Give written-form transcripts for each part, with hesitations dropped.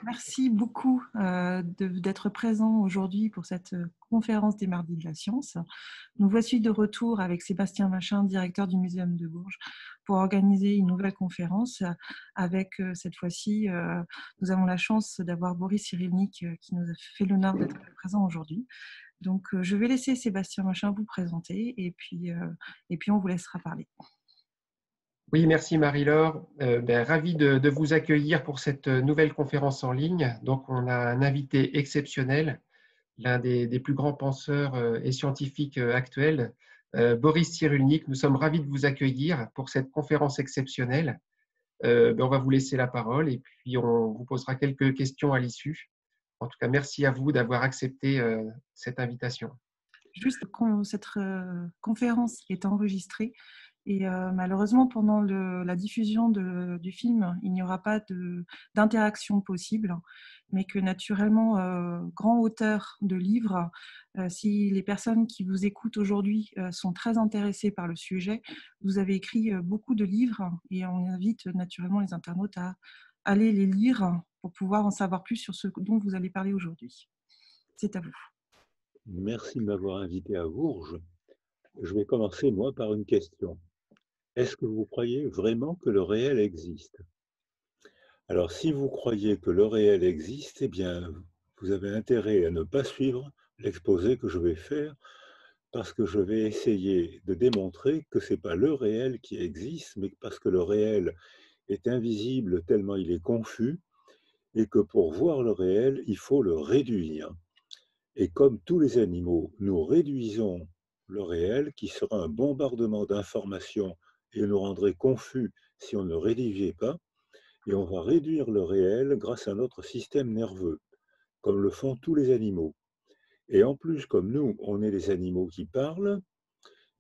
Merci beaucoup d'être présent aujourd'hui pour cette conférence des Mardis de la Science. Nous voici de retour avec Sébastien Machin, directeur du Muséum de Bourges, pour organiser une nouvelle conférence avec cette fois-ci, nous avons la chance d'avoir Boris Cyrulnik qui nous a fait l'honneur d'être présent aujourd'hui. Donc, je vais laisser Sébastien Machin vous présenter et puis on vous laissera parler. Oui, merci Marie-Laure. Ravi de vous accueillir pour cette nouvelle conférence en ligne. Donc, on a un invité exceptionnel, l'un des plus grands penseurs et scientifiques actuels, Boris Cyrulnik. Nous sommes ravis de vous accueillir pour cette conférence exceptionnelle. On va vous laisser la parole et puis on vous posera quelques questions à l'issue. En tout cas, merci à vous d'avoir accepté cette invitation. Juste, cette conférence est enregistrée et malheureusement, pendant la diffusion du film, il n'y aura pas d'interaction possible, mais que naturellement, grand auteur de livres, si les personnes qui vous écoutent aujourd'hui sont très intéressées par le sujet, vous avez écrit beaucoup de livres et on invite naturellement les internautes à aller les lire pour pouvoir en savoir plus sur ce dont vous allez parler aujourd'hui. C'est à vous. Merci de m'avoir invité à Bourges. Je vais commencer, moi, par une question. Est-ce que vous croyez vraiment que le réel existe? Alors, si vous croyez que le réel existe, eh bien, vous avez intérêt à ne pas suivre l'exposé que je vais faire, parce que je vais essayer de démontrer que ce n'est pas le réel qui existe, mais parce que le réel est invisible tellement il est confus, et que pour voir le réel, il faut le réduire. Et comme tous les animaux, nous réduisons le réel, qui sera un bombardement d'informations et nous rendrait confus si on ne rédigeait pas, et on va réduire le réel grâce à notre système nerveux, comme le font tous les animaux. Et en plus, comme nous, on est des animaux qui parlent,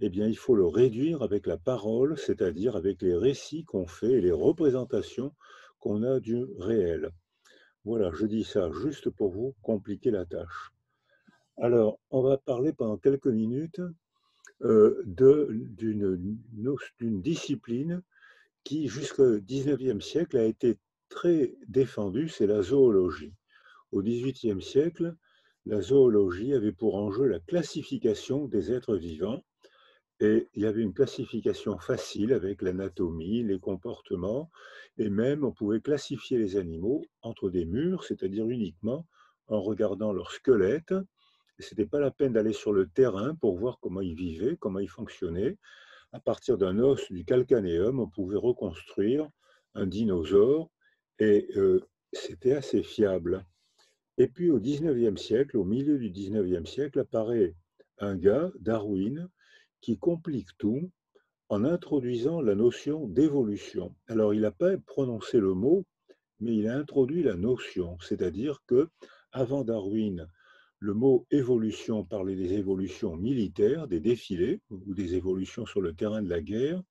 eh bien, il faut le réduire avec la parole, c'est-à-dire avec les récits qu'on fait et les représentations qu'on a du réel. Voilà, je dis ça juste pour vous compliquer la tâche. Alors, on va parler pendant quelques minutes d'une discipline qui, jusqu'au XIXe siècle, a été très défendue, c'est la zoologie. Au XVIIIe siècle, la zoologie avait pour enjeu la classification des êtres vivants, et il y avait une classification facile avec l'anatomie, les comportements, et même on pouvait classifier les animaux entre des murs, c'est-à-dire uniquement en regardant leur squelette. Ce n'était pas la peine d'aller sur le terrain pour voir comment ils vivaient, comment ils fonctionnaient. À partir d'un os du calcanéum, on pouvait reconstruire un dinosaure et c'était assez fiable. Et puis au XIXe siècle, au milieu du XIXe siècle, apparaît un gars, Darwin, qui complique tout en introduisant la notion d'évolution. Alors il n'a pas prononcé le mot, mais il a introduit la notion, c'est-à-dire que avant Darwin, le mot évolution parlait des évolutions militaires, des défilés ou des évolutions sur le terrain de la guerre.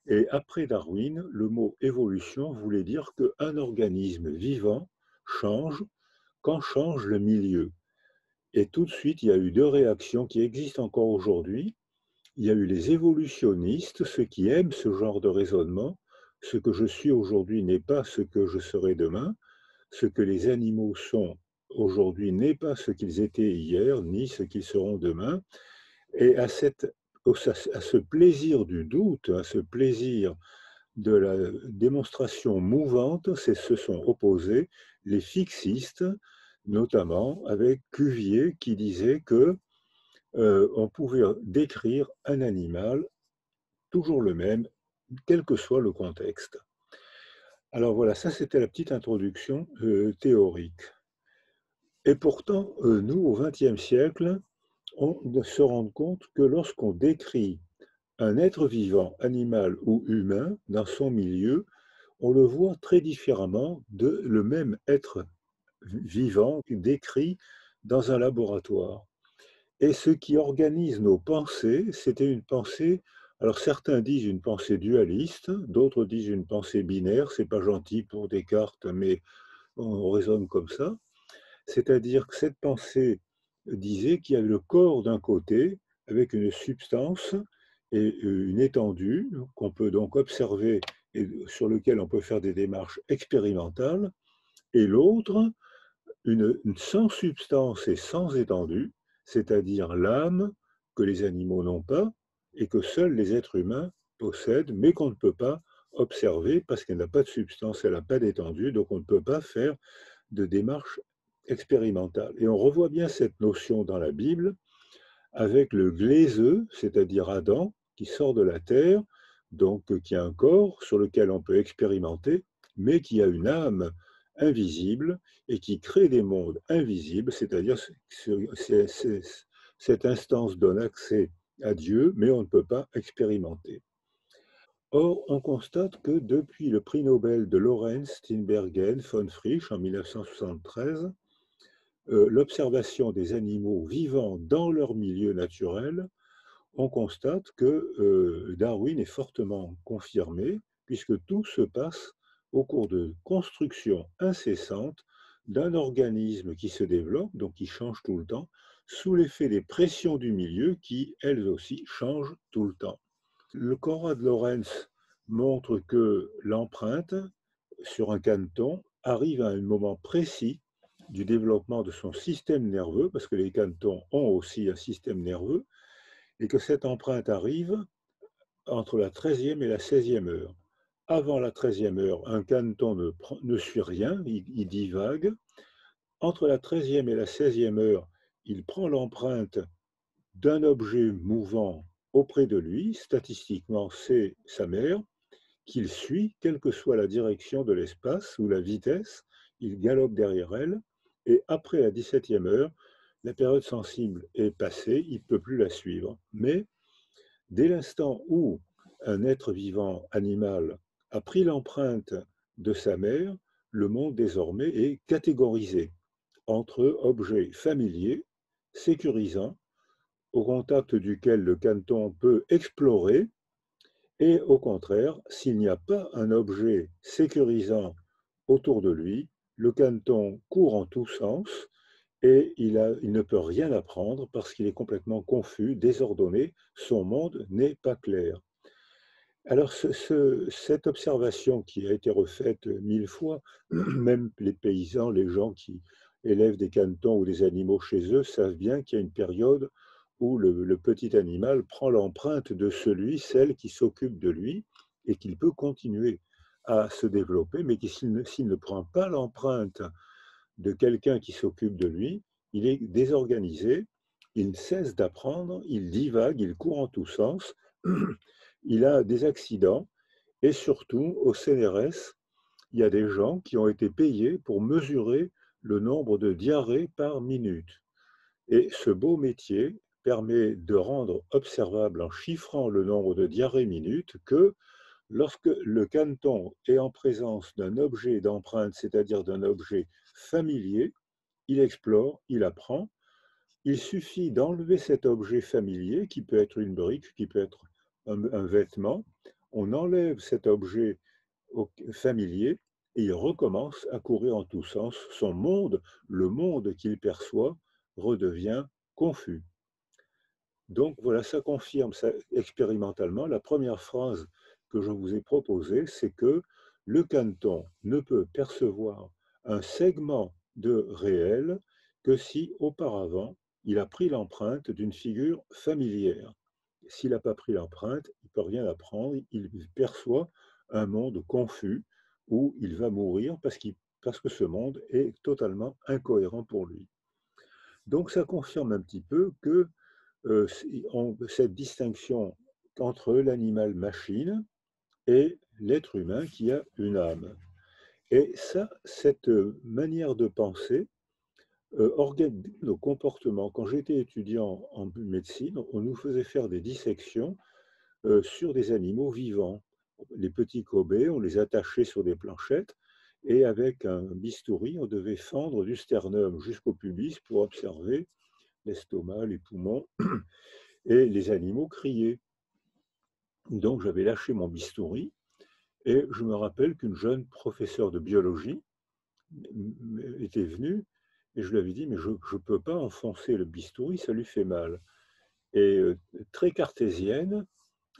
Et après Darwin, le mot évolution voulait dire qu'un organisme vivant change quand change le milieu. Et tout de suite, il y a eu deux réactions qui existent encore aujourd'hui. Il y a eu les évolutionnistes, ceux qui aiment ce genre de raisonnement. Ce que je suis aujourd'hui n'est pas ce que je serai demain. Ce que les animaux sont aujourd'hui n'est pas ce qu'ils étaient hier, ni ce qu'ils seront demain. Et à ce plaisir du doute, à ce plaisir de la démonstration mouvante, se sont opposés les fixistes, notamment avec Cuvier qui disait que on pouvait décrire un animal toujours le même, quel que soit le contexte. Alors voilà, ça c'était la petite introduction théorique. Et pourtant, nous, au XXe siècle, on se rend compte que lorsqu'on décrit un être vivant, animal ou humain, dans son milieu, on le voit très différemment de le même être vivant décrit dans un laboratoire. Et ce qui organise nos pensées, c'était une pensée, alors certains disent une pensée dualiste, d'autres disent une pensée binaire, c'est pas gentil pour Descartes, mais on raisonne comme ça. C'est-à-dire que cette pensée disait qu'il y a le corps d'un côté, avec une substance et une étendue qu'on peut donc observer et sur lequel on peut faire des démarches expérimentales, et l'autre, une sans substance et sans étendue, c'est-à-dire l'âme que les animaux n'ont pas et que seuls les êtres humains possèdent, mais qu'on ne peut pas observer parce qu'elle n'a pas de substance, elle n'a pas d'étendue, donc on ne peut pas faire de démarche expérimentale. Et on revoit bien cette notion dans la Bible avec le glaiseux, c'est-à-dire Adam, qui sort de la terre, donc qui a un corps sur lequel on peut expérimenter, mais qui a une âme invisible et qui crée des mondes invisibles, c'est-à-dire cette instance donne accès à Dieu, mais on ne peut pas expérimenter. Or, on constate que depuis le prix Nobel de Lorenz, Tinbergen, von Frisch en 1973, l'observation des animaux vivant dans leur milieu naturel, on constate que Darwin est fortement confirmé, puisque tout se passe au cours de construction incessante d'un organisme qui se développe, donc qui change tout le temps, sous l'effet des pressions du milieu qui, elles aussi, changent tout le temps. Le Konrad Lorenz montre que l'empreinte sur un caneton arrive à un moment précis du développement de son système nerveux, parce que les canetons ont aussi un système nerveux, et que cette empreinte arrive entre la 13e et la 16e heure. Avant la 13e heure, un caneton ne suit rien, il divague. Entre la 13e et la 16e heure, il prend l'empreinte d'un objet mouvant auprès de lui, statistiquement c'est sa mère, qu'il suit, quelle que soit la direction de l'espace ou la vitesse, il galope derrière elle, et après la 17e heure, la période sensible est passée, il ne peut plus la suivre. Mais dès l'instant où un être vivant animal a pris l'empreinte de sa mère, le monde désormais est catégorisé entre objets familiers, sécurisants, au contact duquel le caneton peut explorer, et au contraire, s'il n'y a pas un objet sécurisant autour de lui, le caneton court en tous sens et il ne peut rien apprendre parce qu'il est complètement confus, désordonné, son monde n'est pas clair. Alors cette observation qui a été refaite 1000 fois, même les paysans, les gens qui élèvent des canetons ou des animaux chez eux savent bien qu'il y a une période où le petit animal prend l'empreinte de celle qui s'occupe de lui et qu'il peut continuer à se développer, mais s'il ne prend pas l'empreinte de quelqu'un qui s'occupe de lui, il est désorganisé, il ne cesse d'apprendre, il divague, il court en tous sens, il a des accidents et surtout au CNRS, il y a des gens qui ont été payés pour mesurer le nombre de diarrhées par minute. Et ce beau métier permet de rendre observable en chiffrant le nombre de diarrhées minutes que lorsque le caneton est en présence d'un objet d'empreinte, c'est-à-dire d'un objet familier, il explore, il apprend. Il suffit d'enlever cet objet familier, qui peut être une brique, qui peut être un vêtement. On enlève cet objet familier et il recommence à courir en tous sens. Son monde, le monde qu'il perçoit, redevient confus. Donc voilà, ça confirme ça, expérimentalement. La première phrase que je vous ai proposée, c'est que le caneton ne peut percevoir un segment de réel que si auparavant il a pris l'empreinte d'une figure familière. S'il n'a pas pris l'empreinte, il ne peut rien apprendre, il perçoit un monde confus où il va mourir parce que ce monde est totalement incohérent pour lui. Donc ça confirme un petit peu que cette distinction entre l'animal-machine et l'être humain qui a une âme. Et ça, cette manière de penser organise nos comportements. Quand j'étais étudiant en médecine, on nous faisait faire des dissections sur des animaux vivants. Les petits Kobe, on les attachait sur des planchettes et avec un bistouri, on devait fendre du sternum jusqu'au pubis pour observer l'estomac, les poumons, et les animaux criaient. Donc j'avais lâché mon bistouri et je me rappelle qu'une jeune professeure de biologie était venue et je lui avais dit mais je ne peux pas enfoncer le bistouri, ça lui fait mal. Et très cartésienne,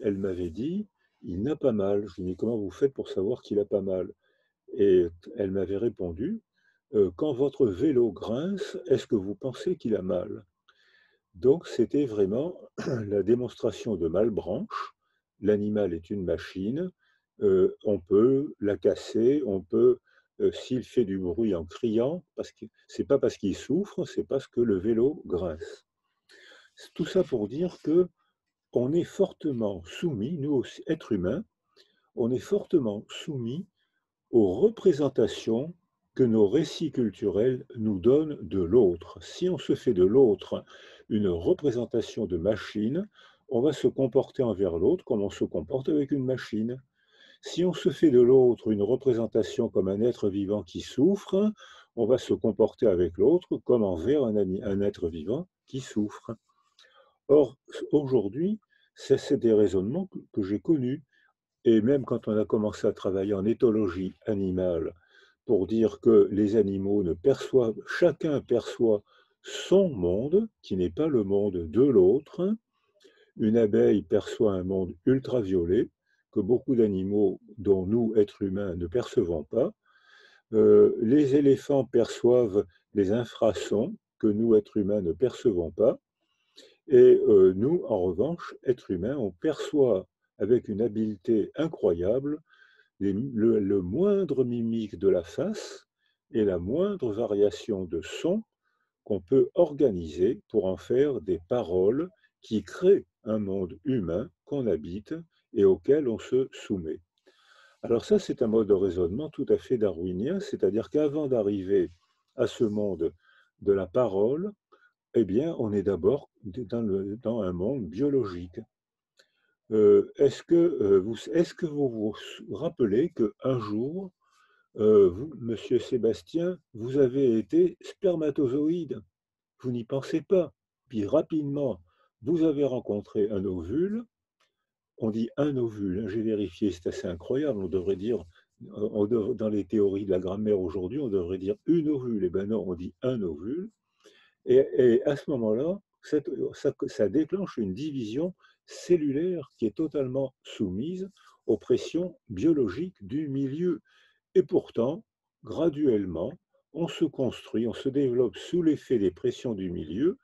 elle m'avait dit il n'a pas mal. Je lui ai dit mais comment vous faites pour savoir qu'il a pas mal? Et elle m'avait répondu quand votre vélo grince, est-ce que vous pensez qu'il a mal? Donc c'était vraiment la démonstration de Malebranche. L'animal est une machine, on peut la casser, on peut, s'il fait du bruit en criant, parce que c'est pas parce qu'il souffre, c'est parce que le vélo grince. Tout ça pour dire que on est fortement soumis, nous aussi, êtres humains, on est fortement soumis aux représentations que nos récits culturels nous donnent de l'autre. Si on se fait de l'autre une représentation de machine, on va se comporter envers l'autre comme on se comporte avec une machine. Si on se fait de l'autre une représentation comme un être vivant qui souffre, on va se comporter avec l'autre comme envers un être vivant qui souffre. Or, aujourd'hui, c'est des raisonnements que j'ai connus. Et même quand on a commencé à travailler en éthologie animale pour dire que les animaux ne perçoivent, chacun perçoit son monde, qui n'est pas le monde de l'autre. Une abeille perçoit un monde ultraviolet que beaucoup d'animaux, dont nous, êtres humains, ne percevons pas. Les éléphants perçoivent les infrasons que nous, êtres humains, ne percevons pas. Et nous, en revanche, êtres humains, on perçoit avec une habileté incroyable le moindre mimique de la face et la moindre variation de son qu'on peut organiser pour en faire des paroles qui créent un monde humain qu'on habite et auquel on se soumet. Alors ça, c'est un mode de raisonnement tout à fait darwinien, c'est-à-dire qu'avant d'arriver à ce monde de la parole, eh bien, on est d'abord dans un monde biologique. Est-ce que vous vous rappelez qu'un jour, vous, monsieur Sébastien, vous avez été spermatozoïde? Vous n'y pensez pas. Puis rapidement, vous avez rencontré un ovule. On dit un ovule, hein, j'ai vérifié, c'est assez incroyable. On devrait dire, dans les théories de la grammaire aujourd'hui, on devrait dire une ovule. Eh bien non, on dit un ovule. Et à ce moment-là, ça déclenche une division cellulaire qui est totalement soumise aux pressions biologiques du milieu. Et pourtant, graduellement, on se construit, on se développe sous l'effet des pressions du milieu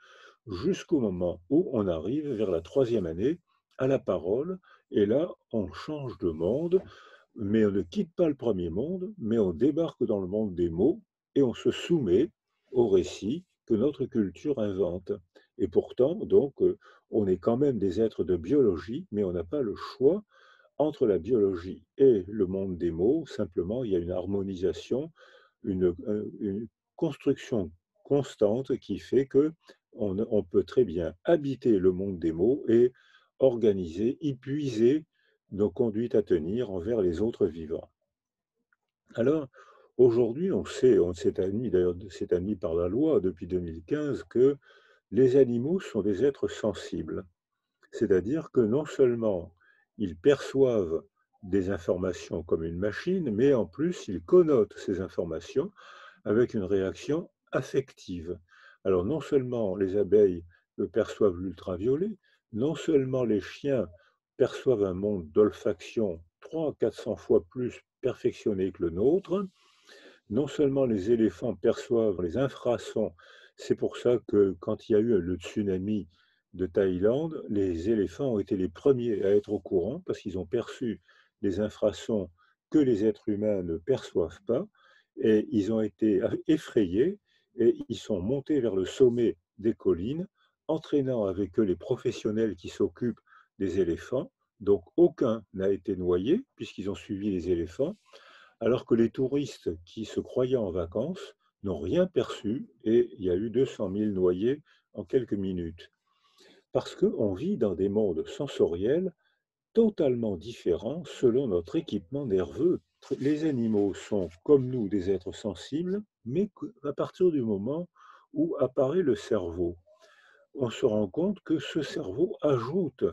jusqu'au moment où on arrive vers la troisième année à la parole. Et là, on change de monde, mais on ne quitte pas le premier monde, mais on débarque dans le monde des mots et on se soumet au récit que notre culture invente. Et pourtant, donc, on est quand même des êtres de biologie, mais on n'a pas le choix entre la biologie et le monde des mots. Simplement, il y a une harmonisation, une construction constante qui fait que on peut très bien habiter le monde des mots et organiser, y puiser nos conduites à tenir envers les autres vivants. Alors, aujourd'hui, on s'est admis, d'ailleurs, c'est admis par la loi depuis 2015, que les animaux sont des êtres sensibles. C'est-à-dire que non seulement ils perçoivent des informations comme une machine, mais en plus, ils connotent ces informations avec une réaction affective. Alors, non seulement les abeilles perçoivent l'ultraviolet, non seulement les chiens perçoivent un monde d'olfaction 300 à 400 fois plus perfectionné que le nôtre, non seulement les éléphants perçoivent les infrasons, c'est pour ça que quand il y a eu le tsunami de Thaïlande, les éléphants ont été les premiers à être au courant parce qu'ils ont perçu des infrasons que les êtres humains ne perçoivent pas et ils ont été effrayés et ils sont montés vers le sommet des collines, entraînant avec eux les professionnels qui s'occupent des éléphants. Donc aucun n'a été noyé puisqu'ils ont suivi les éléphants alors que les touristes qui se croyaient en vacances n'ont rien perçu et il y a eu 200 000 noyés en quelques minutes. Parce qu'on vit dans des mondes sensoriels totalement différents selon notre équipement nerveux. Les animaux sont, comme nous, des êtres sensibles, mais à partir du moment où apparaît le cerveau, on se rend compte que ce cerveau ajoute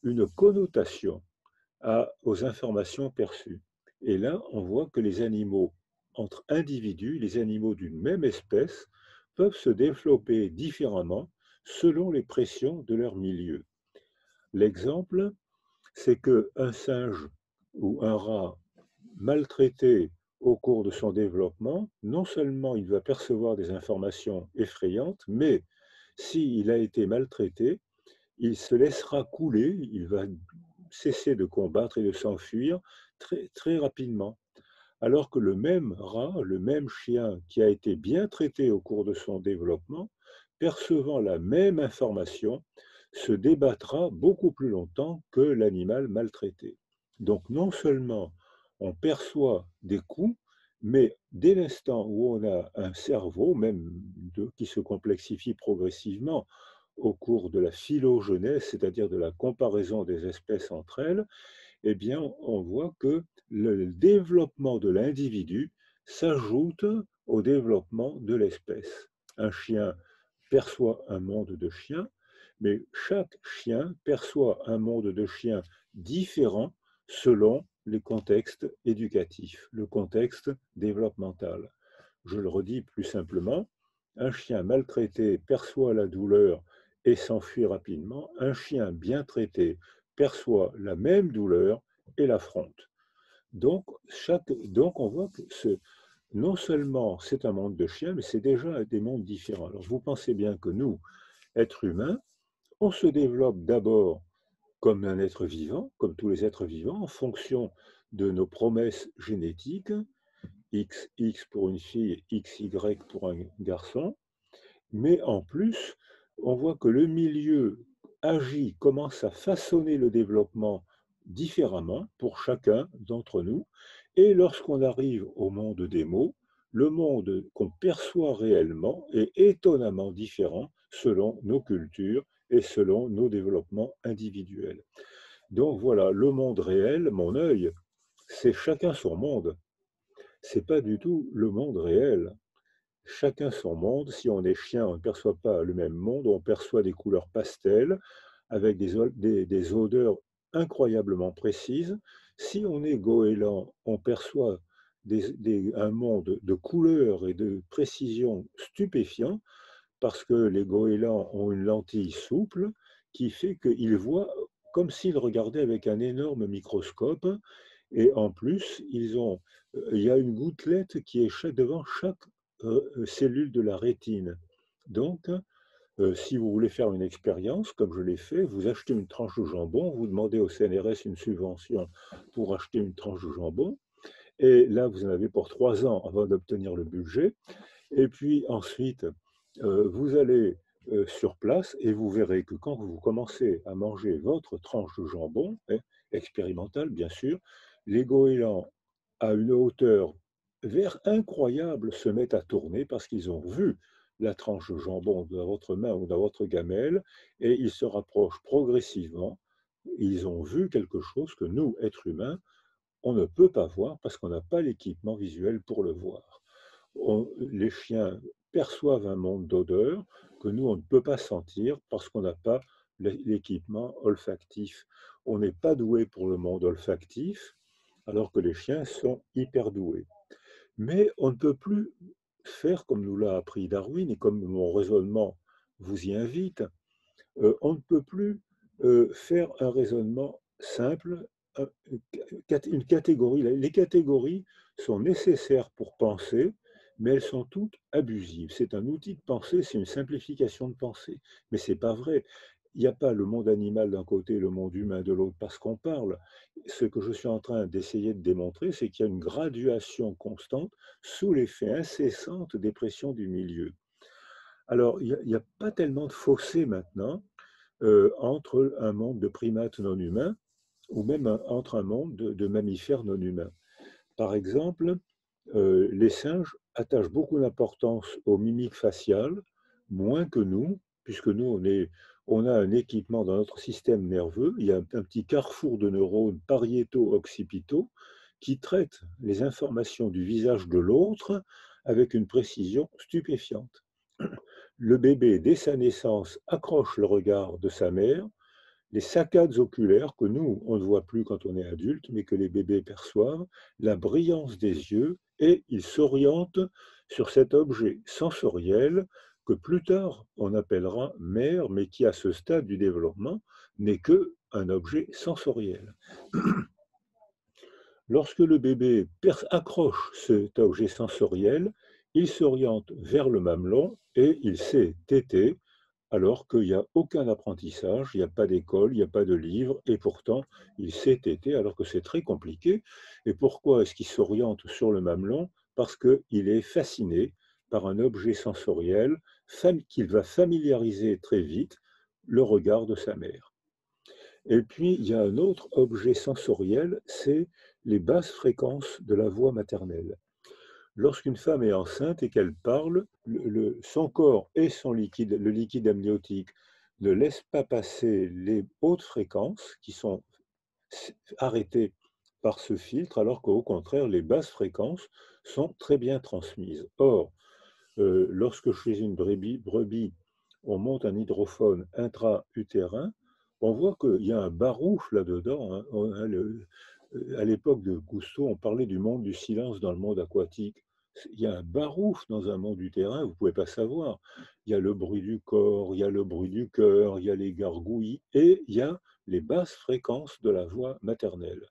une connotation aux informations perçues. Et là, on voit que les animaux, entre individus, les animaux d'une même espèce, peuvent se développer différemment selon les pressions de leur milieu. L'exemple, c'est qu'un singe ou un rat maltraité au cours de son développement, non seulement il va percevoir des informations effrayantes, mais s'il a été maltraité, il se laissera couler, il va cesser de combattre et de s'enfuir très, très rapidement. Alors que le même rat, le même chien qui a été bien traité au cours de son développement, percevant la même information, se débattra beaucoup plus longtemps que l'animal maltraité. Donc non seulement on perçoit des coups, mais dès l'instant où on a un cerveau, même qui se complexifie progressivement au cours de la phylogenèse, c'est-à-dire de la comparaison des espèces entre elles, eh bien, on voit que le développement de l'individu s'ajoute au développement de l'espèce. Un chien perçoit un monde de chiens, mais chaque chien perçoit un monde de chiens différent selon les contextes éducatifs, le contexte développemental. Je le redis plus simplement, un chien maltraité perçoit la douleur et s'enfuit rapidement. Un chien bien traité perçoit la même douleur et l'affronte. Donc on voit que non seulement c'est un monde de chiens, mais c'est déjà des mondes différents. Alors vous pensez bien que nous, êtres humains, on se développe d'abord comme un être vivant, comme tous les êtres vivants, en fonction de nos promesses génétiques, XX pour une fille, XY pour un garçon, mais en plus, on voit que le milieu agit, commence à façonner le développement différemment pour chacun d'entre nous. Et lorsqu'on arrive au monde des mots, le monde qu'on perçoit réellement est étonnamment différent selon nos cultures et selon nos développements individuels. Donc voilà, le monde réel, mon œil, c'est chacun son monde. C'est pas du tout le monde réel. Chacun son monde. Si on est chien, on ne perçoit pas le même monde, on perçoit des couleurs pastel avec des odeurs incroyablement précises. Si on est goéland, on perçoit un monde de couleurs et de précision stupéfiant parce que les goélands ont une lentille souple qui fait qu'ils voient comme s'ils regardaient avec un énorme microscope et en plus, il y a une gouttelette qui est devant chaque cellule de la rétine. Donc, si vous voulez faire une expérience, comme je l'ai fait, vous achetez une tranche de jambon, vous demandez au CNRS une subvention pour acheter une tranche de jambon, et là, vous en avez pour 3 ans avant d'obtenir le budget. Et puis ensuite, vous allez sur place et vous verrez que quand vous commencez à manger votre tranche de jambon, expérimentale bien sûr, les goélands à une hauteur incroyable se mettent à tourner parce qu'ils ont vu la tranche de jambon dans votre main ou dans votre gamelle et ils se rapprochent progressivement. Ils ont vu quelque chose que nous, êtres humains, on ne peut pas voir parce qu'on n'a pas l'équipement visuel pour le voir. Les chiens perçoivent un monde d'odeurs que nous, on ne peut pas sentir parce qu'on n'a pas l'équipement olfactif. On n'est pas doué pour le monde olfactif, alors que les chiens sont hyper doués. Mais on ne peut plus faire comme nous l'a appris Darwin et comme mon raisonnement vous y invite. On ne peut plus faire un raisonnement simple, une catégorie. Les catégories sont nécessaires pour penser, mais elles sont toutes abusives. C'est un outil de pensée, c'est une simplification de pensée. Mais ce n'est pas vrai. Il n'y a pas le monde animal d'un côté et le monde humain de l'autre parce qu'on parle. Ce que je suis en train d'essayer de démontrer, c'est qu'il y a une graduation constante sous l'effet incessant des pressions du milieu. Alors, il n'y a pas tellement de fossé maintenant entre un monde de primates non humains ou même entre un monde de mammifères non humains. Par exemple, les singes attachent beaucoup d'importance aux mimiques faciales, moins que nous, puisque nous, on a un équipement dans notre système nerveux, il y a un petit carrefour de neurones pariéto-occipitaux qui traitent les informations du visage de l'autre avec une précision stupéfiante. Le bébé, dès sa naissance, accroche le regard de sa mère, les saccades oculaires que nous, on ne voit plus quand on est adulte, mais que les bébés perçoivent, la brillance des yeux, et ils s'orientent sur cet objet sensoriel que plus tard on appellera mère, mais qui à ce stade du développement n'est qu'un objet sensoriel. Lorsque le bébé accroche cet objet sensoriel, il s'oriente vers le mamelon et il sait téter, alors qu'il n'y a aucun apprentissage, il n'y a pas d'école, il n'y a pas de livre, et pourtant il sait téter alors que c'est très compliqué. Et pourquoi est-ce qu'il s'oriente sur le mamelon? Parce qu'il est fasciné par un objet sensoriel qu'il va familiariser très vite, le regard de sa mère. Et puis, il y a un autre objet sensoriel, c'est les basses fréquences de la voix maternelle. Lorsqu'une femme est enceinte et qu'elle parle, son corps et le liquide amniotique ne laissent pas passer les hautes fréquences qui sont arrêtées par ce filtre, alors qu'au contraire, les basses fréquences sont très bien transmises. Or, lorsque chez une brebis, on monte un hydrophone intra-utérin, on voit qu'il y a un barouf là-dedans, hein. À l'époque de Cousteau, on parlait du monde du silence dans le monde aquatique. Il y a un barouf dans un monde utérin, vous ne pouvez pas savoir. Il y a le bruit du corps, il y a le bruit du cœur, il y a les gargouillis, et il y a les basses fréquences de la voix maternelle.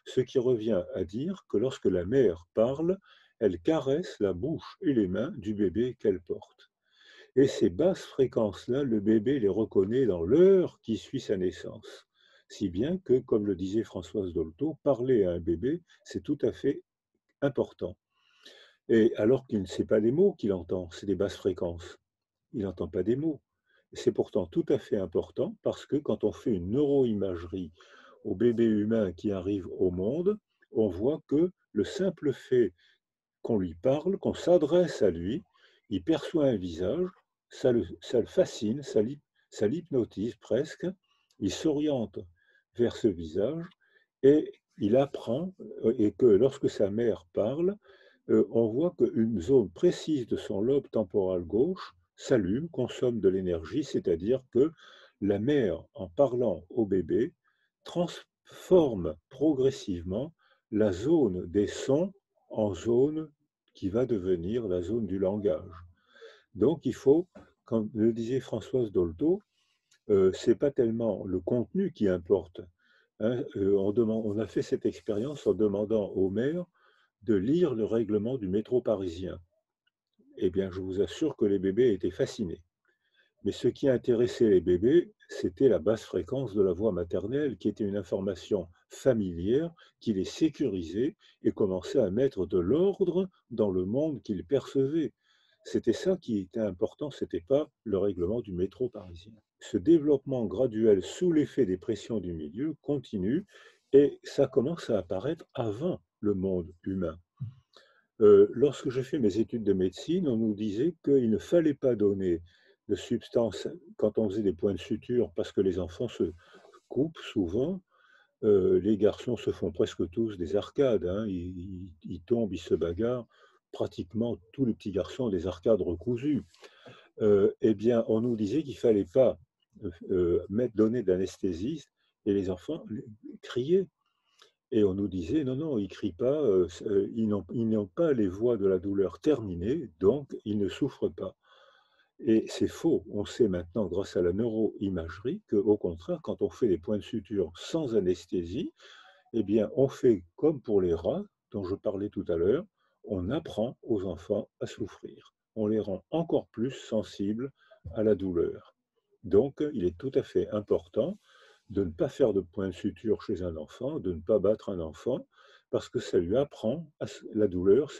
Ce qui revient à dire que lorsque la mère parle, elle caresse la bouche et les mains du bébé qu'elle porte. Et ces basses fréquences-là, le bébé les reconnaît dans l'heure qui suit sa naissance. Si bien que, comme le disait Françoise Dolto, parler à un bébé, c'est tout à fait important. Et alors qu'il ne sait pas les mots qu'il entend, c'est des basses fréquences. Il n'entend pas des mots. C'est pourtant tout à fait important parce que quand on fait une neuroimagerie au bébé humain qui arrive au monde, on voit que le simple fait qu'on lui parle, qu'on s'adresse à lui, il perçoit un visage, ça le fascine, ça l'hypnotise presque, il s'oriente vers ce visage et il apprend, et que lorsque sa mère parle, on voit qu'une zone précise de son lobe temporal gauche s'allume, consomme de l'énergie, c'est-à-dire que la mère, en parlant au bébé, transforme progressivement la zone des sons en zone qui va devenir la zone du langage. Donc il faut, comme le disait Françoise Dolto, c'est pas tellement le contenu qui importe, hein. On a fait cette expérience en demandant aux mères de lire le règlement du métro parisien. Eh bien, je vous assure que les bébés étaient fascinés. Mais ce qui intéressait les bébés, c'était la basse fréquence de la voix maternelle, qui était une information familière, qui les sécurisait et commençait à mettre de l'ordre dans le monde qu'ils percevaient. C'était ça qui était important, ce n'était pas le règlement du métro parisien. Ce développement graduel sous l'effet des pressions du milieu continue et ça commence à apparaître avant le monde humain. Lorsque j'ai fait mes études de médecine, on nous disait qu'il ne fallait pas donner de substances quand on faisait des points de suture parce que les enfants se coupent souvent. Les garçons se font presque tous des arcades, hein. Ils tombent, ils se bagarrent. Pratiquement tous les petits garçons ont des arcades recousues. Eh bien, on nous disait qu'il ne fallait pas donner d'anesthésie et les enfants criaient. Et on nous disait, non, non, ils ne crient pas, ils n'ont pas les voies de la douleur terminées, donc ils ne souffrent pas. Et c'est faux. On sait maintenant, grâce à la neuroimagerie, qu'au contraire, quand on fait des points de suture sans anesthésie, eh bien, on fait comme pour les rats, dont je parlais tout à l'heure, on apprend aux enfants à souffrir. On les rend encore plus sensibles à la douleur. Donc, il est tout à fait important de ne pas faire de point de suture chez un enfant, de ne pas battre un enfant, parce que ça lui apprend la douleur,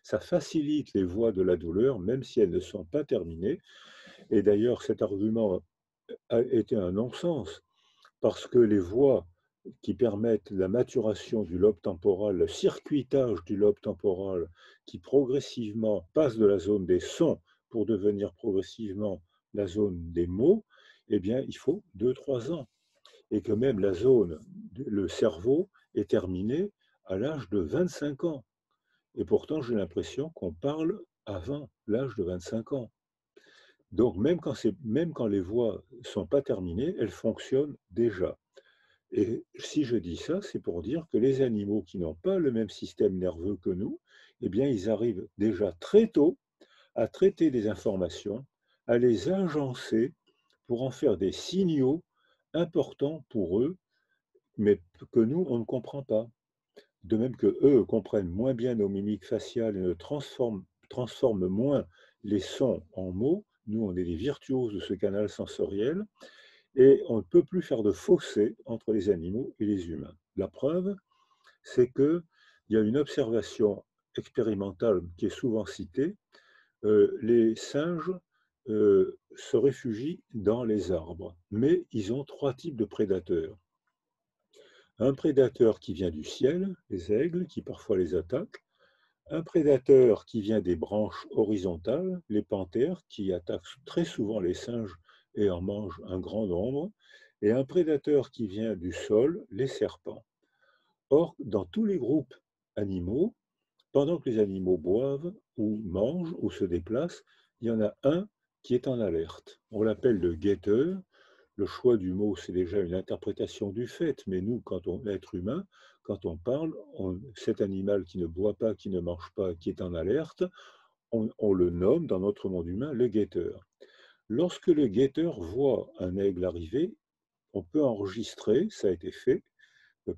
ça facilite les voies de la douleur, même si elles ne sont pas terminées. Et d'ailleurs, cet argument a été un non-sens, parce que les voies qui permettent la maturation du lobe temporal, le circuitage du lobe temporal, qui progressivement passe de la zone des sons pour devenir progressivement la zone des mots, eh bien, il faut 2-3 ans. Et que même la zone, le cerveau, est terminée à l'âge de 25 ans. Et pourtant, j'ai l'impression qu'on parle avant l'âge de 25 ans. Donc, même quand les voix ne sont pas terminées, elles fonctionnent déjà. Et si je dis ça, c'est pour dire que les animaux qui n'ont pas le même système nerveux que nous, eh bien, ils arrivent déjà très tôt à traiter des informations, à les agencer pour en faire des signaux importants pour eux, mais que nous, on ne comprend pas. de même que eux comprennent moins bien nos mimiques faciales et transforment moins les sons en mots. Nous, on est des virtuoses de ce canal sensoriel et on ne peut plus faire de fossé entre les animaux et les humains. La preuve, c'est qu'il y a une observation expérimentale qui est souvent citée. Les singes se réfugient dans les arbres, mais ils ont 3 types de prédateurs. Un prédateur qui vient du ciel, les aigles, qui parfois les attaquent. Un prédateur qui vient des branches horizontales, les panthères, qui attaquent très souvent les singes et en mangent un grand nombre. Et un prédateur qui vient du sol, les serpents. Or, dans tous les groupes animaux, pendant que les animaux boivent ou mangent ou se déplacent, il y en a un qui est en alerte. On l'appelle le guetteur. Le choix du mot, c'est déjà une interprétation du fait, mais nous, l'être humain, quand on parle, cet animal qui ne boit pas, qui ne mange pas, qui est en alerte, on le nomme dans notre monde humain le guetteur. Lorsque le guetteur voit un aigle arriver, on peut enregistrer, ça a été fait,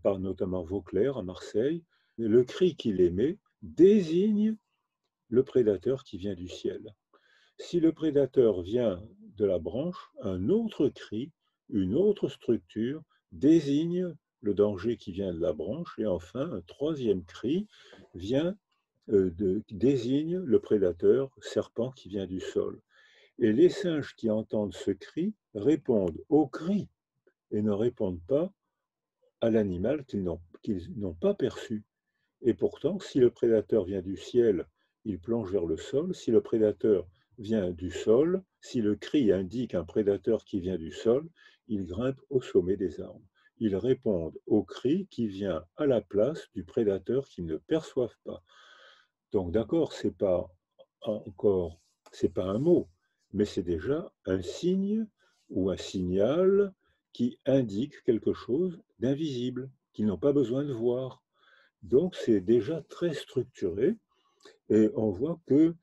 par notamment Vauclair à Marseille, le cri qu'il émet désigne le prédateur qui vient du ciel. Si le prédateur vient de la branche, un autre cri, une autre structure désigne le danger qui vient de la branche. Et enfin, un troisième cri désigne le prédateur serpent qui vient du sol. Et les singes qui entendent ce cri répondent au cri et ne répondent pas à l'animal qu'ils n'ont pas perçu. Et pourtant, si le prédateur vient du ciel, il plonge vers le sol. Si le prédateur vient du sol, si le cri indique un prédateur qui vient du sol, il grimpe au sommet des arbres. Ils répondent au cri qui vient à la place du prédateur qu'ils ne perçoivent pas. Donc d'accord, c'est pas un mot, mais c'est déjà un signe ou un signal qui indique quelque chose d'invisible, qu'ils n'ont pas besoin de voir. Donc c'est déjà très structuré et on voit que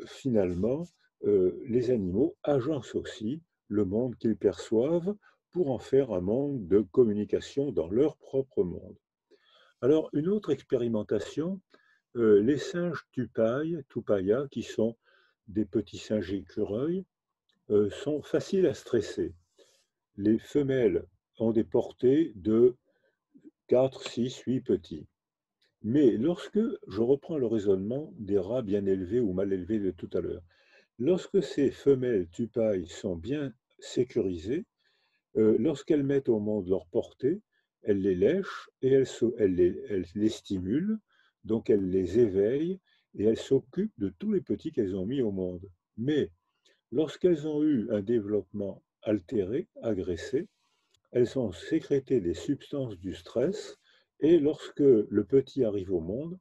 finalement les animaux agencent aussi le monde qu'ils perçoivent pour en faire un monde de communication dans leur propre monde. Alors une autre expérimentation, les singes tupaya, qui sont des petits singes écureuils, sont faciles à stresser. Les femelles ont des portées de 4, 6, 8 petits. Mais lorsque je reprends le raisonnement des rats bien élevés ou mal élevés de tout à l'heure, lorsque ces femelles tupailles sont bien sécurisées, lorsqu'elles mettent au monde leur portée, elles les lèchent et elles les stimulent, donc elles les éveillent et elles s'occupent de tous les petits qu'elles ont mis au monde. Mais lorsqu'elles ont eu un développement altéré, agressé, elles ont sécrété des substances du stress et lorsque le petit arrive au monde,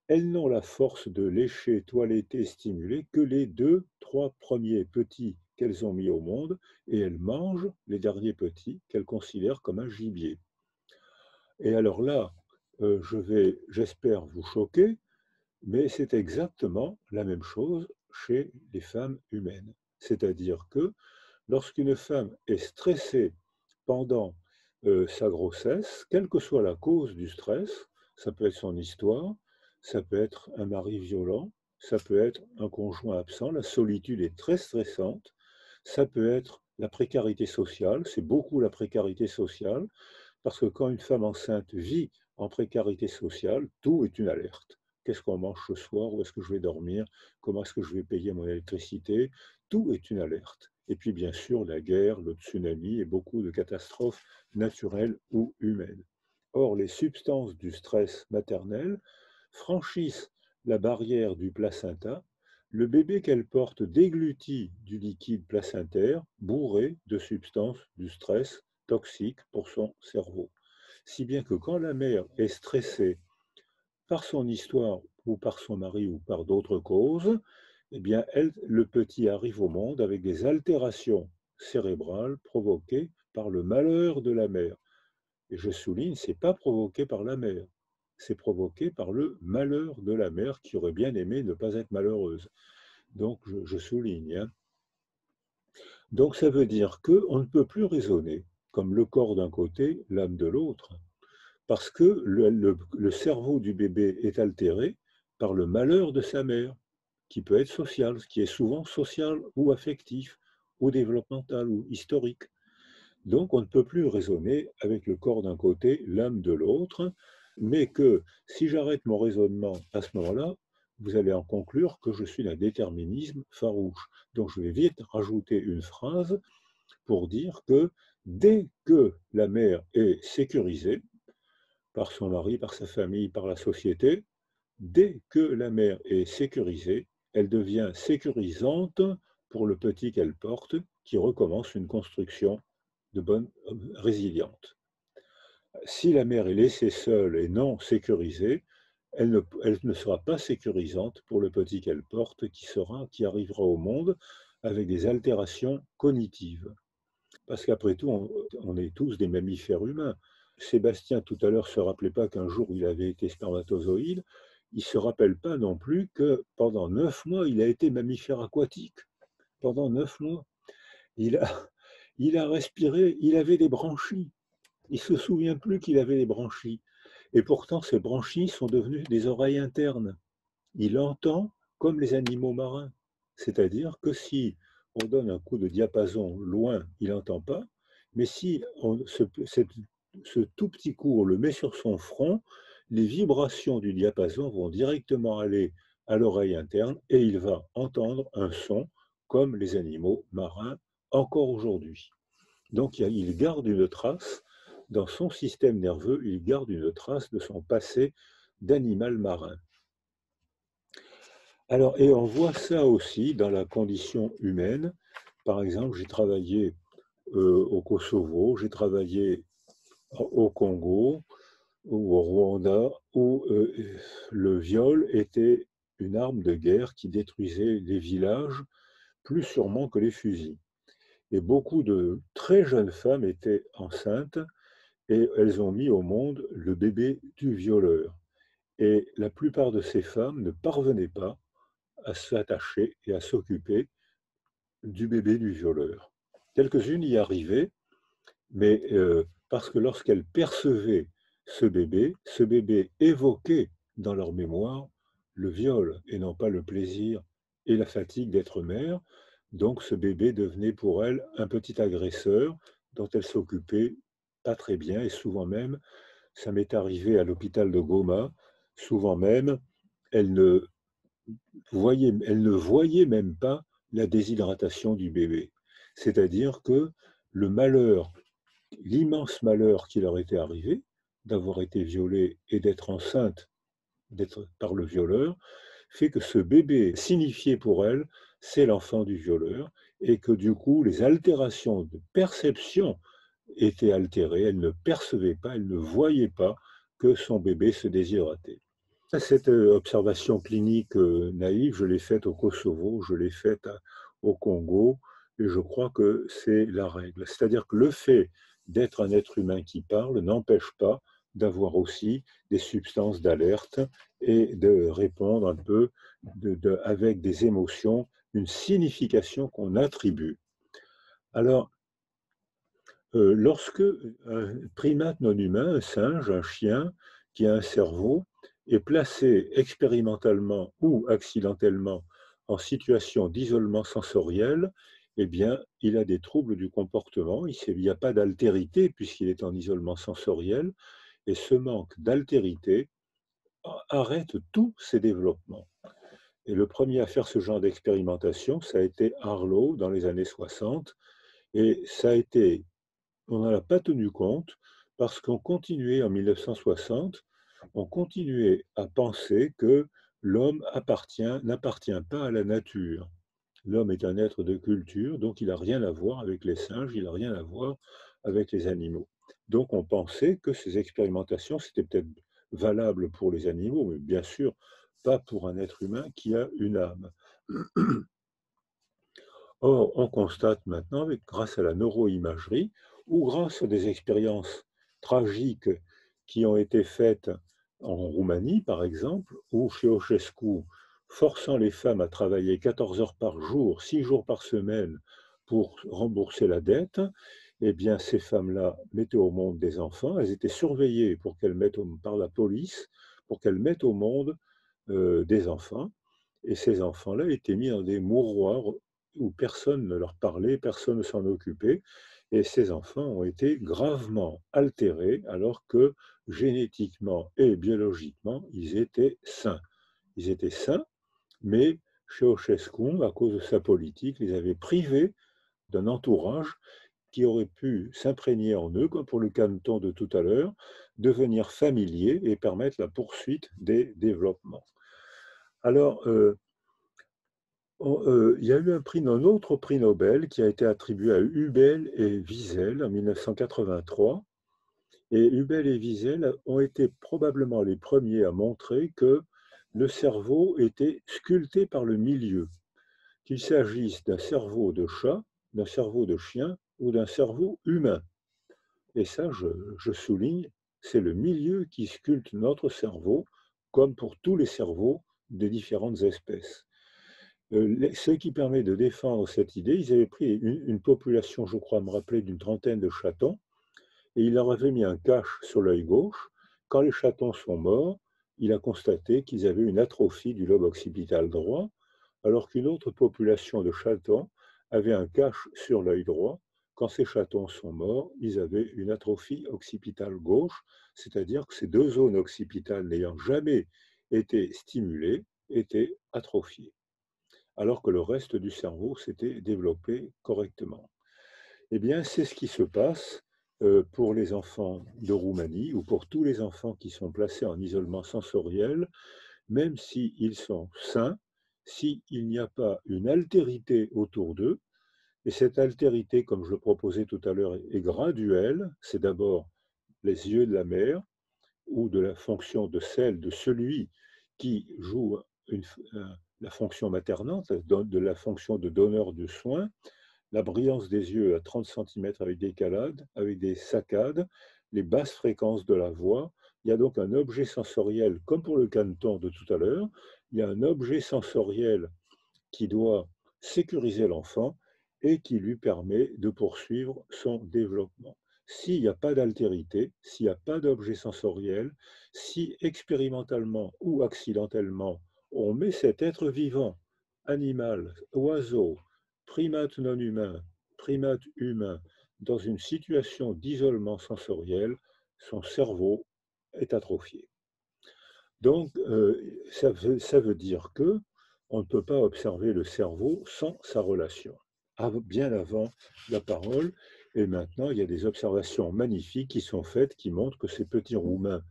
elles n'ont la force de lécher, toiletter, stimuler que les 2, 3 premiers petits qu'elles ont mis au monde et elles mangent les derniers petits qu'elles considèrent comme un gibier. Et alors là, j'espère vous choquer, mais c'est exactement la même chose chez les femmes humaines. C'est-à-dire que lorsqu'une femme est stressée pendant sa grossesse, quelle que soit la cause du stress, ça peut être son histoire, ça peut être un mari violent, ça peut être un conjoint absent, la solitude est très stressante, ça peut être la précarité sociale, c'est beaucoup la précarité sociale, parce que quand une femme enceinte vit en précarité sociale, tout est une alerte. Qu'est-ce qu'on mange ce soir? Où est-ce que je vais dormir? Comment est-ce que je vais payer mon électricité? Tout est une alerte. Et puis bien sûr la guerre, le tsunami et beaucoup de catastrophes naturelles ou humaines. Or, les substances du stress maternel franchissent la barrière du placenta. Le bébé qu'elle porte déglutit du liquide placentaire bourré de substances du stress toxiques pour son cerveau. Si bien que quand la mère est stressée par son histoire ou par son mari ou par d'autres causes, eh bien, le petit arrive au monde avec des altérations cérébrales provoquées par le malheur de la mère. Et je souligne, ce n'est pas provoqué par la mère, c'est provoqué par le malheur de la mère qui aurait bien aimé ne pas être malheureuse. Donc, je souligne. Hein. Donc, ça veut dire qu'on ne peut plus raisonner comme le corps d'un côté, l'âme de l'autre, parce que le cerveau du bébé est altéré par le malheur de sa mère, qui peut être social, qui est souvent social ou affectif, ou développemental, ou historique. Donc on ne peut plus raisonner avec le corps d'un côté, l'âme de l'autre, mais que si j'arrête mon raisonnement à ce moment-là, vous allez en conclure que je suis d'un déterminisme farouche. Donc je vais vite rajouter une phrase pour dire que dès que la mère est sécurisée par son mari, par sa famille, par la société, dès que la mère est sécurisée, elle devient sécurisante pour le petit qu'elle porte, qui recommence une construction de bonne résiliente. Si la mère est laissée seule et non sécurisée, elle ne sera pas sécurisante pour le petit qu'elle porte, qui arrivera au monde avec des altérations cognitives. Parce qu'après tout, on est tous des mammifères humains. Sébastien, tout à l'heure, ne se rappelait pas qu'un jour, il avait été spermatozoïde. Il ne se rappelle pas non plus que pendant 9 mois, il a été mammifère aquatique. Pendant 9 mois. Il a respiré, il avait des branchies. Il ne se souvient plus qu'il avait des branchies. Et pourtant, ces branchies sont devenues des oreilles internes. Il entend comme les animaux marins. C'est-à-dire que si on donne un coup de diapason loin, il n'entend pas. Mais si ce tout petit coup, on le met sur son front, les vibrations du diapason vont directement aller à l'oreille interne et il va entendre un son comme les animaux marins encore aujourd'hui. Donc il garde une trace, dans son système nerveux, il garde une trace de son passé d'animal marin. Alors, et on voit ça aussi dans la condition humaine. Par exemple, j'ai travaillé au Kosovo, j'ai travaillé au Congo ou au Rwanda, où le viol était une arme de guerre qui détruisait les villages plus sûrement que les fusils. Et beaucoup de très jeunes femmes étaient enceintes et elles ont mis au monde le bébé du violeur. Et la plupart de ces femmes ne parvenaient pas à s'attacher et à s'occuper du bébé du violeur. Quelques-unes y arrivaient, mais parce que lorsqu'elles percevaient ce bébé évoquait dans leur mémoire le viol et non pas le plaisir et la fatigue d'être mère. Donc ce bébé devenait pour elles un petit agresseur dont elles s'occupaient pas très bien et souvent même, ça m'est arrivé à l'hôpital de Goma, souvent même, elles ne voyaient même pas la déshydratation du bébé. C'est-à-dire que le malheur, l'immense malheur qui leur était arrivé, d'avoir été violée et d'être enceinte par le violeur, fait que ce bébé signifiait pour elle, c'est l'enfant du violeur, et que du coup, les altérations de perception étaient altérées, elle ne percevait pas, elle ne voyait pas que son bébé se déshydratait. Cette observation clinique naïve, je l'ai faite au Kosovo, je l'ai faite au Congo, et je crois que c'est la règle. C'est-à-dire que le fait d'être un être humain qui parle n'empêche pas d'avoir aussi des substances d'alerte et de répondre un peu avec des émotions, une signification qu'on attribue. Alors, lorsque un primate non humain, un singe, un chien, qui a un cerveau, est placé expérimentalement ou accidentellement en situation d'isolement sensoriel, eh bien, il a des troubles du comportement, il n'y a pas d'altérité puisqu'il est en isolement sensoriel, et ce manque d'altérité arrête tous ses développements. Et le premier à faire ce genre d'expérimentation, ça a été Harlow dans les années 60, et ça a été, on n'en a pas tenu compte parce qu'on continuait en 1960, on continuait à penser que l'homme n'appartient pas à la nature. L'homme est un être de culture, donc il n'a rien à voir avec les singes, il n'a rien à voir avec les animaux. Donc on pensait que ces expérimentations, c'était peut-être valable pour les animaux, mais bien sûr pas pour un être humain qui a une âme. Or, on constate maintenant, grâce à la neuroimagerie, ou grâce à des expériences tragiques qui ont été faites en Roumanie, par exemple, ou chez Ceausescu, forçant les femmes à travailler 14 heures par jour, 6 jours par semaine pour rembourser la dette, eh bien, ces femmes-là mettaient au monde des enfants. Elles étaient surveillées pour qu'elles mettent par la police, pour qu'elles mettent au monde des enfants. Et ces enfants-là étaient mis dans des mouroirs où personne ne leur parlait, personne ne s'en occupait. Et ces enfants ont été gravement altérés alors que génétiquement et biologiquement, ils étaient sains. Ils étaient sains, mais Ceausescu, à cause de sa politique, les avait privés d'un entourage qui aurait pu s'imprégner en eux, comme pour le canton de tout à l'heure, devenir familier et permettre la poursuite des développements. Alors, il y a eu un autre prix Nobel qui a été attribué à Hubel et Wiesel en 1983. Et Hubel et Wiesel ont été probablement les premiers à montrer que le cerveau était sculpté par le milieu, qu'il s'agisse d'un cerveau de chat, d'un cerveau de chien ou d'un cerveau humain. Et ça, je souligne, c'est le milieu qui sculpte notre cerveau, comme pour tous les cerveaux des différentes espèces. Ce qui permet de défendre cette idée, ils avaient pris une population, je crois me rappeler, d'une trentaine de chatons, et il leur avait mis un cache sur l'œil gauche. Quand les chatons sont morts, il a constaté qu'ils avaient une atrophie du lobe occipital droit, alors qu'une autre population de chatons avait un cache sur l'œil droit. Quand ces chatons sont morts, ils avaient une atrophie occipitale gauche, c'est-à-dire que ces deux zones occipitales n'ayant jamais été stimulées étaient atrophiées, alors que le reste du cerveau s'était développé correctement. Eh bien, c'est ce qui se passe pour les enfants de Roumanie ou pour tous les enfants qui sont placés en isolement sensoriel, même s'ils sont sains, s'il n'y a pas une altérité autour d'eux. Et cette altérité, comme je le proposais tout à l'heure, est graduelle. C'est d'abord les yeux de la mère ou de la fonction de celle de celui qui joue la fonction maternante, de la fonction de donneur de soins, la brillance des yeux à 30 cm avec des saccades, les basses fréquences de la voix. Il y a donc un objet sensoriel, comme pour le canton de tout à l'heure, il y a un objet sensoriel qui doit sécuriser l'enfant et qui lui permet de poursuivre son développement. S'il n'y a pas d'altérité, s'il n'y a pas d'objet sensoriel, si expérimentalement ou accidentellement on met cet être vivant, animal, oiseau, primate non humain, primate humain, dans une situation d'isolement sensoriel, son cerveau est atrophié. Donc, ça veut dire que on ne peut pas observer le cerveau sans sa relation. Bien avant la parole, et maintenant, il y a des observations magnifiques qui sont faites qui montrent que ces petits Roumains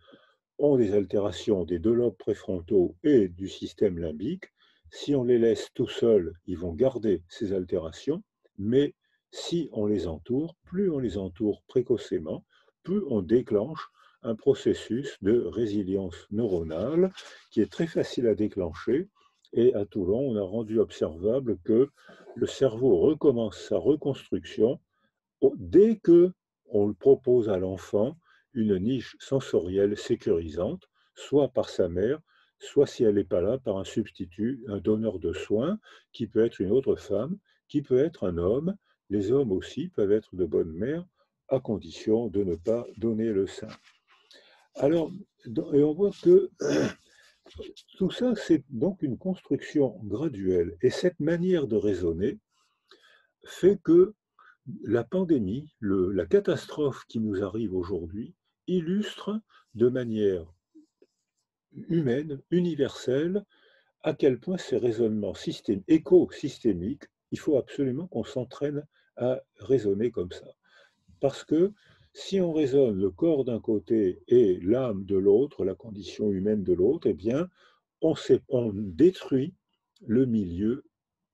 ont des altérations des deux lobes préfrontaux et du système limbique. Si on les laisse tout seuls, ils vont garder ces altérations, mais si on les entoure, plus on les entoure précocement, plus on déclenche un processus de résilience neuronale qui est très facile à déclencher. Et à Toulon, on a rendu observable que le cerveau recommence sa reconstruction dès que on propose à l'enfant une niche sensorielle sécurisante, soit par sa mère, soit si elle n'est pas là, par un substitut, un donneur de soins, qui peut être une autre femme, qui peut être un homme. Les hommes aussi peuvent être de bonnes mères, à condition de ne pas donner le sein. Alors, et on voit que tout ça, c'est donc une construction graduelle. Et cette manière de raisonner fait que la pandémie, la catastrophe qui nous arrive aujourd'hui, illustre de manière humaine, universelle, à quel point ces raisonnements écosystémiques, il faut absolument qu'on s'entraîne à raisonner comme ça. Parce que si on raisonne le corps d'un côté et l'âme de l'autre, la condition humaine de l'autre, eh bien, on détruit le milieu.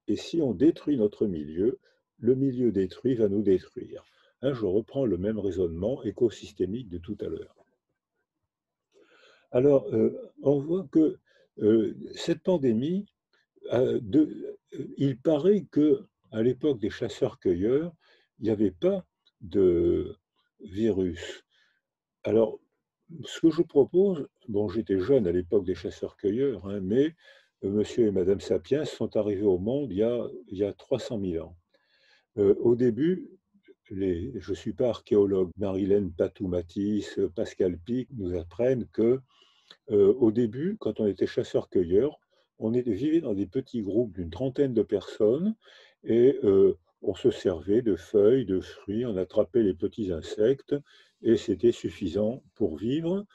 Et si on détruit notre milieu, le milieu détruit va nous détruire. Je reprends le même raisonnement écosystémique de tout à l'heure. Alors, on voit que cette pandémie, il paraît qu'à l'époque des chasseurs-cueilleurs, il n'y avait pas de virus. Alors, ce que je propose, bon, j'étais jeune à l'époque des chasseurs-cueilleurs, mais monsieur et madame Sapiens sont arrivés au monde il y a 300 000 ans. Au début, je ne suis pas archéologue, Marilène Patou-Matisse, Pascal Pic nous apprennent que au début, quand on était chasseur-cueilleur, vivait dans des petits groupes d'une trentaine de personnes et on se servait de feuilles, de fruits, on attrapait les petits insectes et c'était suffisant pour vivre.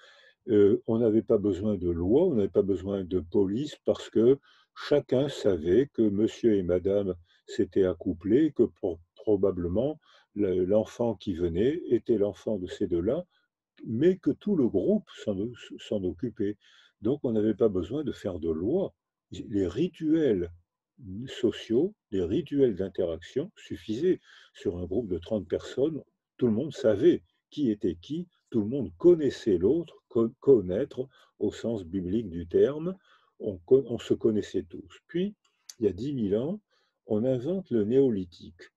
On n'avait pas besoin de loi, on n'avait pas besoin de police parce que chacun savait que monsieur et madame s'étaient accouplés, que probablement l'enfant qui venait était l'enfant de ces deux-là, mais que tout le groupe s'en occupait. Donc on n'avait pas besoin de faire de loi. Les rituels sociaux, les rituels d'interaction suffisaient. Sur un groupe de 30 personnes, tout le monde savait qui était qui, tout le monde connaissait l'autre, connaître au sens biblique du terme, on se connaissait tous. Puis, il y a 10 000 ans, on invente le néolithique.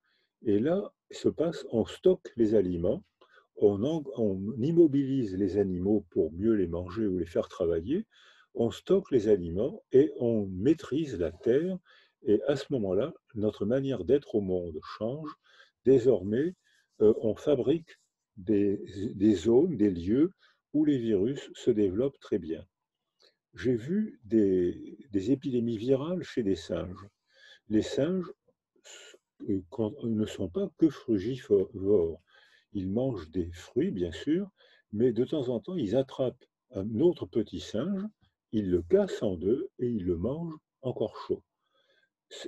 Et là, se passe, on stocke les aliments, on immobilise les animaux pour mieux les manger ou les faire travailler, on stocke les aliments et on maîtrise la terre. Et à ce moment-là, notre manière d'être au monde change. Désormais, on fabrique des zones, des lieux où les virus se développent très bien. J'ai vu des épidémies virales chez des singes. Les singes ne sont pas que frugivores. Ils mangent des fruits, bien sûr, mais de temps en temps, ils attrapent un autre petit singe, ils le cassent en deux et ils le mangent encore chaud.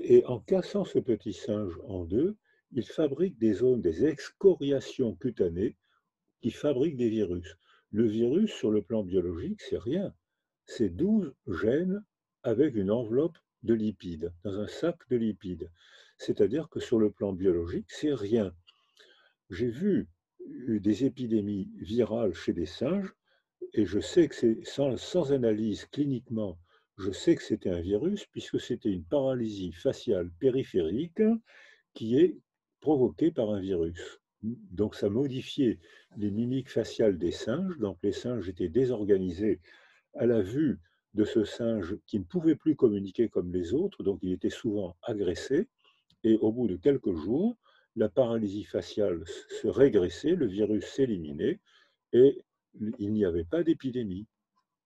Et en cassant ce petit singe en deux, ils fabriquent des zones, des excoriations cutanées qui fabriquent des virus. Le virus, sur le plan biologique, c'est rien. C'est 12 gènes avec une enveloppe de lipides, dans un sac de lipides. C'est-à-dire que sur le plan biologique, c'est rien. J'ai vu des épidémies virales chez des singes, et je sais que c'est sans analyse cliniquement, je sais que c'était un virus, puisque c'était une paralysie faciale périphérique qui est provoquée par un virus. Donc ça modifiait les mimiques faciales des singes, donc les singes étaient désorganisés à la vue de ce singe qui ne pouvait plus communiquer comme les autres, donc il était souvent agressé, et au bout de quelques jours, la paralysie faciale se régressait, le virus s'éliminait, et il n'y avait pas d'épidémie.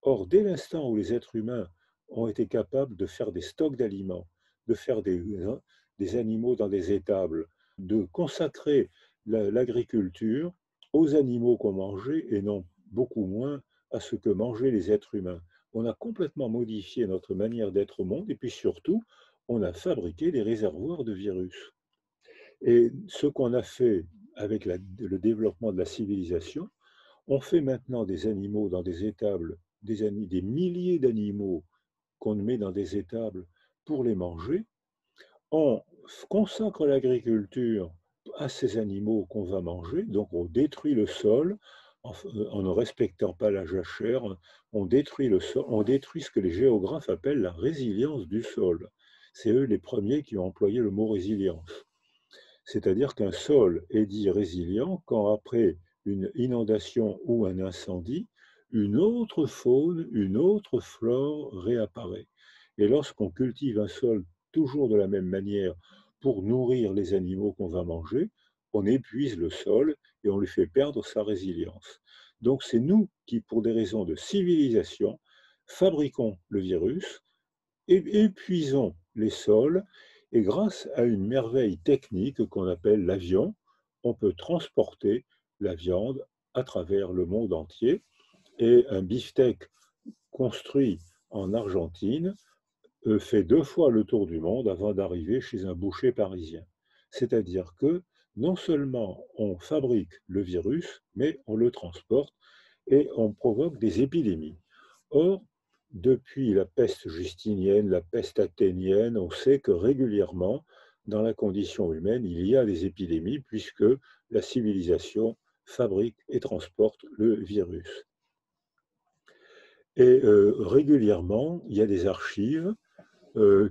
Or, dès l'instant où les êtres humains ont été capables de faire des stocks d'aliments, de faire des animaux dans des étables, de consacrer l'agriculture aux animaux qu'on mangeait et non beaucoup moins à ce que mangeaient les êtres humains, on a complètement modifié notre manière d'être au monde et puis surtout, on a fabriqué des réservoirs de virus. Et ce qu'on a fait avec le développement de la civilisation, on fait maintenant des animaux dans des étables, des milliers d'animaux qu'on met dans des étables pour les manger. On consacre l'agriculture à ces animaux qu'on va manger, donc on détruit le sol en ne respectant pas la jachère, on détruit le sol, on détruit ce que les géographes appellent la résilience du sol. C'est eux les premiers qui ont employé le mot résilience. C'est-à-dire qu'un sol est dit résilient quand après une inondation ou un incendie, une autre faune, une autre flore réapparaît. Et lorsqu'on cultive un sol toujours de la même manière pour nourrir les animaux qu'on va manger, on épuise le sol et on lui fait perdre sa résilience. Donc c'est nous qui, pour des raisons de civilisation, fabriquons le virus, épuisons les sols, et grâce à une merveille technique qu'on appelle l'avion, on peut transporter la viande à travers le monde entier. Et un beefsteak construit en Argentine fait 2 fois le tour du monde avant d'arriver chez un boucher parisien. C'est-à-dire que non seulement on fabrique le virus, mais on le transporte et on provoque des épidémies. Or, depuis la peste justinienne, la peste athénienne, on sait que régulièrement, dans la condition humaine, il y a des épidémies puisque la civilisation fabrique et transporte le virus. Et régulièrement, il y a des archives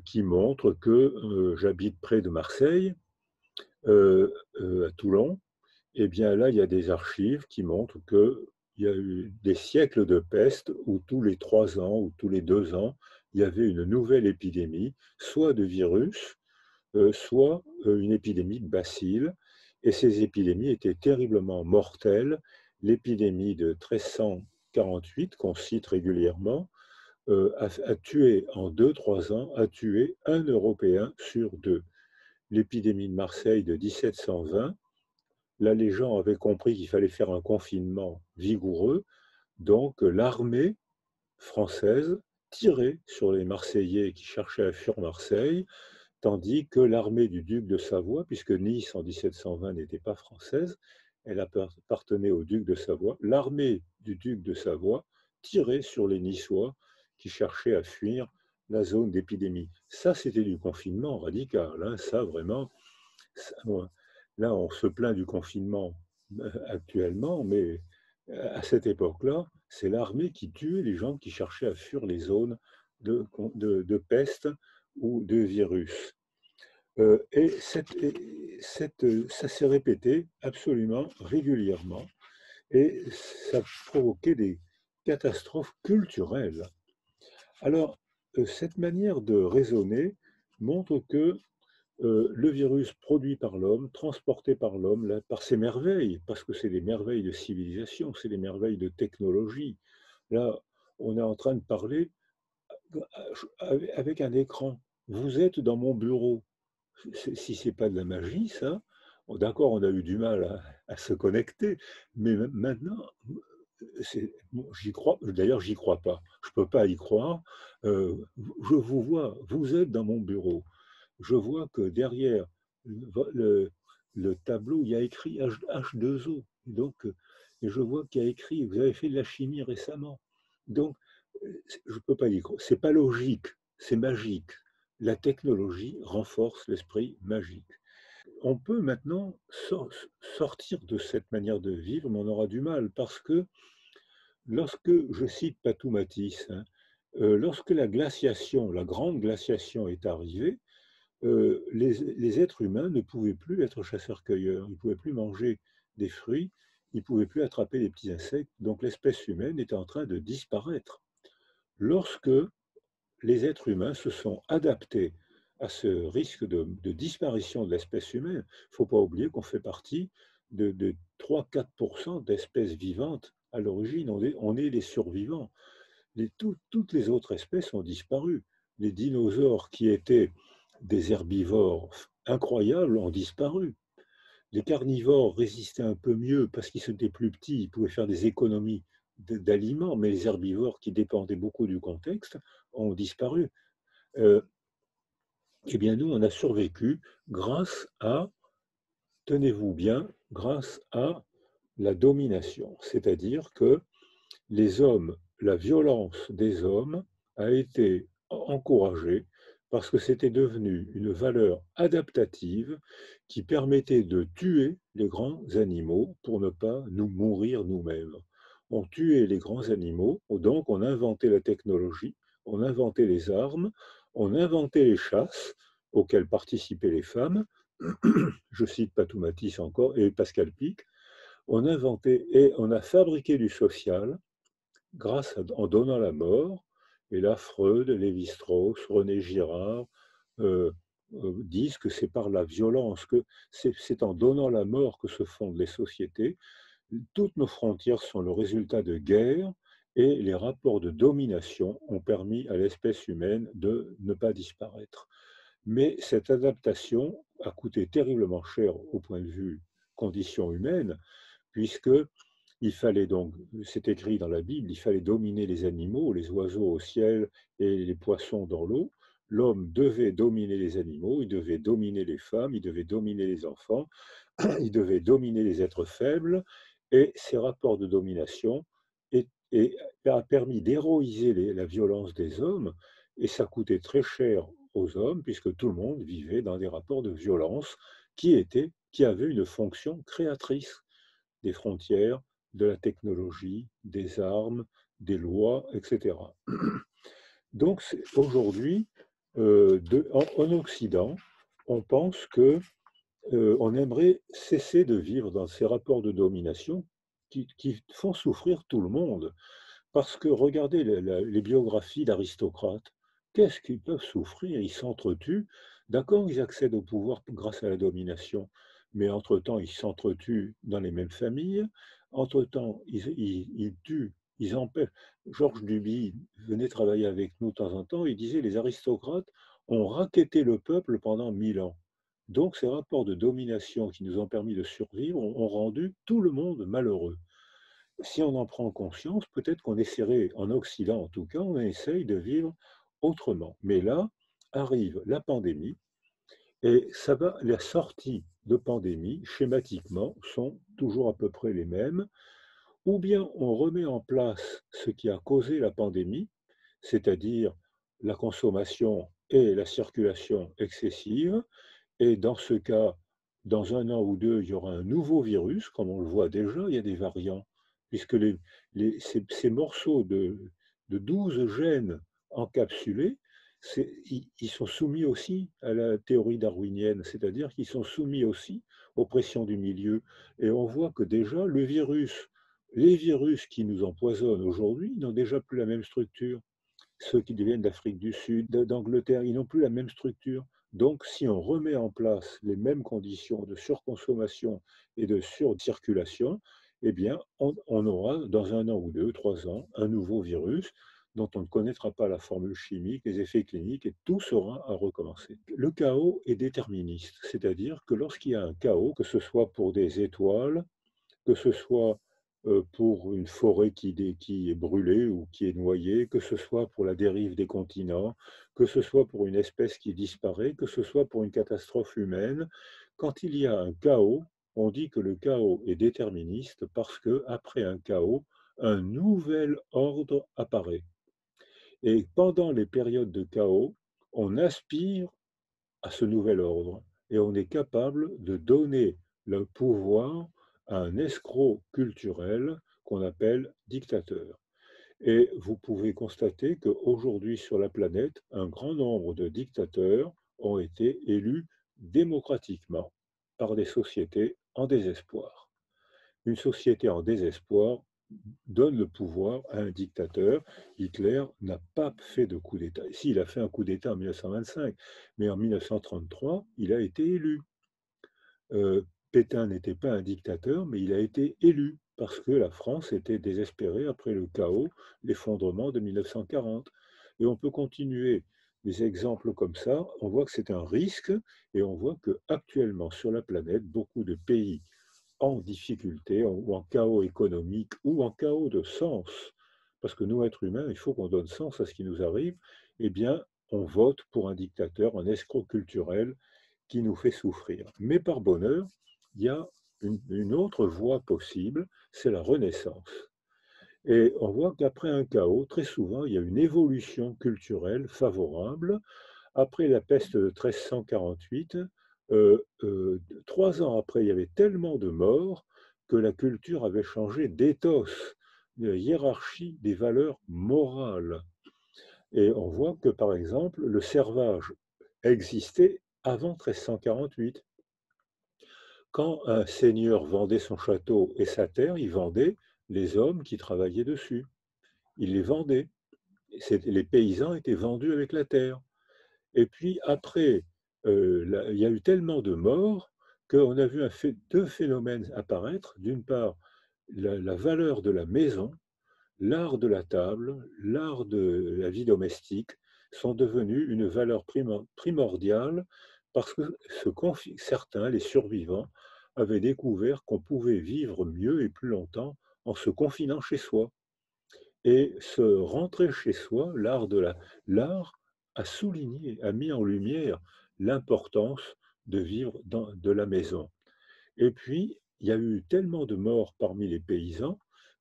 qui montrent que j'habite près de Marseille, à Toulon, et bien là, il y a des archives qui montrent qu'il y a eu des siècles de peste où tous les 3 ans ou tous les 2 ans, il y avait une nouvelle épidémie, soit de virus, soit une épidémie de bacilles. Et ces épidémies étaient terriblement mortelles. L'épidémie de 1348, qu'on cite régulièrement, a tué en 2-3 ans, a tué un Européen sur 2. L'épidémie de Marseille de 1720, là les gens avaient compris qu'il fallait faire un confinement vigoureux, donc l'armée française tirait sur les Marseillais qui cherchaient à fuir Marseille, tandis que l'armée du duc de Savoie, puisque Nice en 1720 n'était pas française, elle appartenait au duc de Savoie, l'armée du duc de Savoie tirait sur les Niçois qui cherchaient à fuir la zone d'épidémie. Ça, c'était du confinement radical, hein, ça vraiment. Ça, là, on se plaint du confinement actuellement, mais à cette époque-là, c'est l'armée qui tuait les gens qui cherchaient à fuir les zones de peste ou de virus. Et ça s'est répété absolument régulièrement et ça a provoqué des catastrophes culturelles. Alors, cette manière de raisonner montre que le virus produit par l'homme, transporté par l'homme, par ses merveilles, parce que c'est des merveilles de civilisation, c'est des merveilles de technologie. Là, on est en train de parler avec un écran. Vous êtes dans mon bureau. Si c'est pas de la magie, ça, d'accord, on a eu du mal à se connecter, mais maintenant, j'y crois. D'ailleurs, j'y crois pas. Je peux pas y croire. Je vous vois. Vous êtes dans mon bureau. Je vois que derrière le tableau, il y a écrit H2O. Donc, et je vois qu'il y a écrit, vous avez fait de la chimie récemment. Donc, je ne peux pas y croire. C'est pas logique, c'est magique. La technologie renforce l'esprit magique. On peut maintenant sortir de cette manière de vivre, mais on aura du mal parce que lorsque, je cite Patou Matisse, hein, lorsque la glaciation, la grande glaciation est arrivée, les êtres humains ne pouvaient plus être chasseurs-cueilleurs, ils ne pouvaient plus manger des fruits, ils ne pouvaient plus attraper des petits insectes, donc l'espèce humaine était en train de disparaître. Lorsque les êtres humains se sont adaptés à ce risque de disparition de l'espèce humaine, il ne faut pas oublier qu'on fait partie de 3-4% d'espèces vivantes à l'origine, on est les survivants. Toutes les autres espèces ont disparu. Les dinosaures qui étaient des herbivores incroyables ont disparu. Les carnivores résistaient un peu mieux parce qu'ils étaient plus petits, ils pouvaient faire des économies d'aliments, mais les herbivores qui dépendaient beaucoup du contexte ont disparu. Eh bien, nous, on a survécu grâce à, tenez-vous bien, grâce à la domination. C'est-à-dire que les hommes, la violence des hommes a été encouragée parce que c'était devenu une valeur adaptative qui permettait de tuer les grands animaux pour ne pas nous mourir nous-mêmes. On tuait les grands animaux, donc on inventait la technologie, on inventait les armes, on inventait les chasses auxquelles participaient les femmes. Je cite Patou Matisse encore et Pascal Pic. On inventait et on a fabriqué du social en donnant la mort. Et là, Freud, Lévi-Strauss, René Girard disent que c'est par la violence, que c'est en donnant la mort que se fondent les sociétés. Toutes nos frontières sont le résultat de guerres et les rapports de domination ont permis à l'espèce humaine de ne pas disparaître. Mais cette adaptation a coûté terriblement cher au point de vue conditions humaines, puisque il fallait donc, c'est écrit dans la Bible, il fallait dominer les animaux, les oiseaux au ciel et les poissons dans l'eau. L'homme devait dominer les animaux, il devait dominer les femmes, il devait dominer les enfants, il devait dominer les êtres faibles, et ces rapports de domination a permis d'héroïser la violence des hommes, et ça coûtait très cher aux hommes, puisque tout le monde vivait dans des rapports de violence qui avaient une fonction créatrice des frontières, de la technologie, des armes, des lois, etc. Donc aujourd'hui, en Occident, on pense que on aimerait cesser de vivre dans ces rapports de domination qui font souffrir tout le monde. Parce que regardez les biographies d'aristocrates, qu'est-ce qu'ils peuvent souffrir? Ils s'entretuent. D'accord, ils accèdent au pouvoir grâce à la domination, mais entre-temps, ils s'entretuent dans les mêmes familles. Entre-temps, ils tuent, ils empêchent. Georges Duby venait travailler avec nous de temps en temps, il disait les aristocrates ont racketté le peuple pendant 1000 ans. Donc ces rapports de domination qui nous ont permis de survivre ont rendu tout le monde malheureux. Si on en prend conscience, peut-être qu'on essaierait, en Occident en tout cas, on essaye de vivre autrement. Mais là, arrive la pandémie, et ça va, les sorties de pandémie, schématiquement, sont toujours à peu près les mêmes. Ou bien on remet en place ce qui a causé la pandémie, c'est-à-dire la consommation et la circulation excessive, et dans ce cas, dans 1 an ou 2, il y aura un nouveau virus, comme on le voit déjà, il y a des variants, puisque ces morceaux de 12 gènes encapsulés, ils sont soumis aussi à la théorie darwinienne, c'est-à-dire qu'ils sont soumis aussi aux pressions du milieu. Et on voit que déjà, les virus qui nous empoisonnent aujourd'hui n'ont déjà plus la même structure. Ceux qui viennent d'Afrique du Sud, d'Angleterre, ils n'ont plus la même structure. Donc, si on remet en place les mêmes conditions de surconsommation et de surcirculation, eh bien, on aura dans 1 an ou 2, 3 ans, un nouveau virus dont on ne connaîtra pas la formule chimique, les effets cliniques, et tout sera à recommencer. Le chaos est déterministe, c'est-à-dire que lorsqu'il y a un chaos, que ce soit pour des étoiles, que ce soit pour une forêt qui est brûlée ou qui est noyée, que ce soit pour la dérive des continents, que ce soit pour une espèce qui disparaît, que ce soit pour une catastrophe humaine. Quand il y a un chaos, on dit que le chaos est déterministe parce que après un chaos, un nouvel ordre apparaît. Et pendant les périodes de chaos, on aspire à ce nouvel ordre et on est capable de donner le pouvoir à un escroc culturel qu'on appelle dictateur. Et vous pouvez constater qu'aujourd'hui sur la planète, un grand nombre de dictateurs ont été élus démocratiquement par des sociétés en désespoir. Une société en désespoir donne le pouvoir à un dictateur. Hitler n'a pas fait de coup d'État. Si, il a fait un coup d'État en 1925, mais en 1933, il a été élu. Pétain n'était pas un dictateur, mais il a été élu parce que la France était désespérée après le chaos, l'effondrement de 1940. Et on peut continuer des exemples comme ça. On voit que c'est un risque et on voit qu'actuellement sur la planète, beaucoup de pays en difficulté ou en chaos économique ou en chaos de sens, parce que nous, êtres humains, il faut qu'on donne sens à ce qui nous arrive, eh bien, on vote pour un dictateur, un escroc culturel qui nous fait souffrir. Mais par bonheur, il y a une autre voie possible, c'est la renaissance. Et on voit qu'après un chaos, très souvent, il y a une évolution culturelle favorable. Après la peste de 1348, 3 ans après, il y avait tellement de morts que la culture avait changé d'éthos, de hiérarchie des valeurs morales. Et on voit que, par exemple, le servage existait avant 1348. Quand un seigneur vendait son château et sa terre, il vendait les hommes qui travaillaient dessus. Il les vendait. Les paysans étaient vendus avec la terre. Et puis après, il y a eu tellement de morts qu'on a vu deux phénomènes apparaître. D'une part, la valeur de la maison, l'art de la table, l'art de la vie domestique sont devenus une valeur primordiale parce que certains, les survivants, avaient découvert qu'on pouvait vivre mieux et plus longtemps en se confinant chez soi. Et se rentrer chez soi, l'art a souligné, a mis en lumière l'importance de vivre de la maison. Et puis, il y a eu tellement de morts parmi les paysans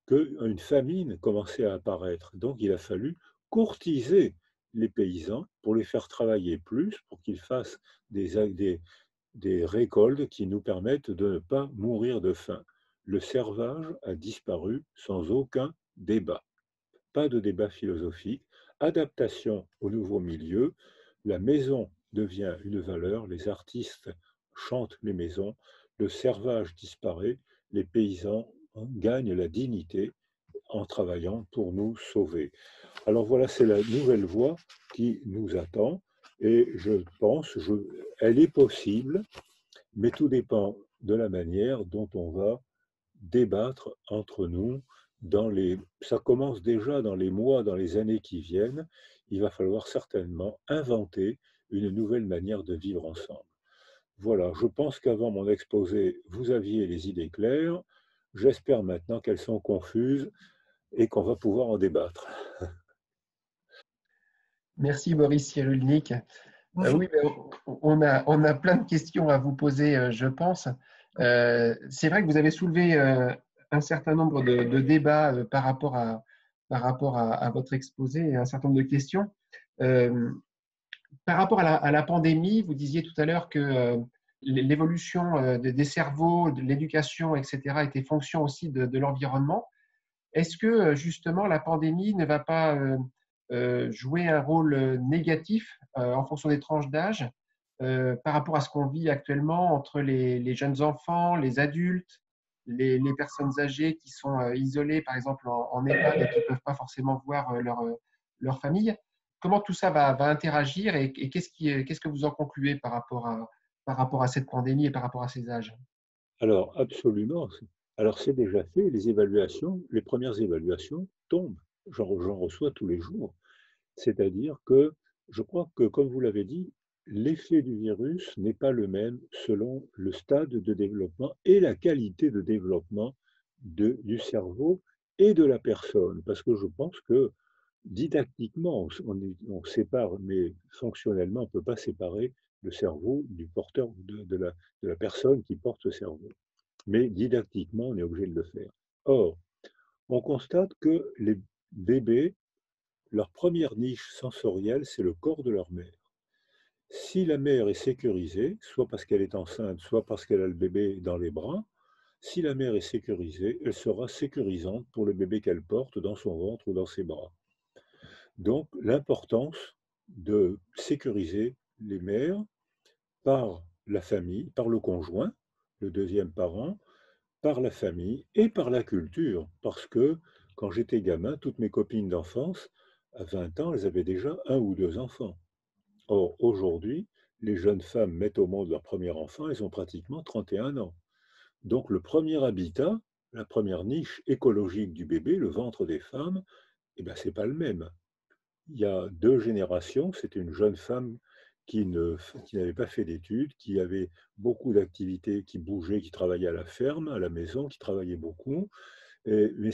qu'une famine commençait à apparaître. Donc, il a fallu courtiser les paysans pour les faire travailler plus, pour qu'ils fassent des récoltes qui nous permettent de ne pas mourir de faim. Le servage a disparu sans aucun débat. Pas de débat philosophique, adaptation au nouveau milieu, la maison devient une valeur, les artistes chantent les maisons, le servage disparaît, les paysans gagnent la dignité en travaillant pour nous sauver. Alors voilà, c'est la nouvelle voie qui nous attend et je pense, elle est possible, mais tout dépend de la manière dont on va débattre entre nous ça commence déjà dans les mois, dans les années qui viennent. Il va falloir certainement inventer une nouvelle manière de vivre ensemble. Voilà, je pense qu'avant mon exposé, vous aviez les idées claires. J'espère maintenant qu'elles sont confuses et qu'on va pouvoir en débattre. Merci Maurice Cyrulnik. Bonjour. Oui, ben, on a plein de questions à vous poser, je pense. C'est vrai que vous avez soulevé un certain nombre de débats par rapport à votre exposé et un certain nombre de questions. Euh, Par rapport à la pandémie, vous disiez tout à l'heure que l'évolution des cerveaux, de l'éducation, etc., était fonction aussi de l'environnement. Est-ce que justement la pandémie ne va pas jouer un rôle négatif en fonction des tranches d'âge par rapport à ce qu'on vit actuellement entre les jeunes enfants, les adultes, les personnes âgées qui sont isolées, par exemple en EHPAD et qui ne peuvent pas forcément voir leur famille? Comment tout ça va interagir et qu'est-ce que vous en concluez par rapport à cette pandémie et par rapport à ces âges? Alors, absolument. Alors, c'est déjà fait. Les évaluations, les premières évaluations tombent. J'en reçois tous les jours. C'est-à-dire que je crois que, comme vous l'avez dit, l'effet du virus n'est pas le même selon le stade de développement et la qualité de développement du cerveau et de la personne. Parce que je pense que didactiquement, on sépare, mais fonctionnellement, on ne peut pas séparer le cerveau du porteur de la personne qui porte ce cerveau. Mais didactiquement, on est obligé de le faire. Or, on constate que les bébés, leur première niche sensorielle, c'est le corps de leur mère. Si la mère est sécurisée, soit parce qu'elle est enceinte, soit parce qu'elle a le bébé dans les bras, si la mère est sécurisée, elle sera sécurisante pour le bébé qu'elle porte dans son ventre ou dans ses bras. Donc, l'importance de sécuriser les mères par la famille, par le conjoint, le deuxième parent, par la famille et par la culture. Parce que quand j'étais gamin, toutes mes copines d'enfance, à 20 ans, elles avaient déjà un ou deux enfants. Or, aujourd'hui, les jeunes femmes mettent au monde leur premier enfant, elles ont pratiquement 31 ans. Donc, le premier habitat, la première niche écologique du bébé, le ventre des femmes, eh ben, c'est pas le même. Il y a deux générations, c'était une jeune femme qui n'avait pas fait d'études, qui avait beaucoup d'activités, qui bougeait, qui travaillait à la ferme, à la maison, qui travaillait beaucoup, mais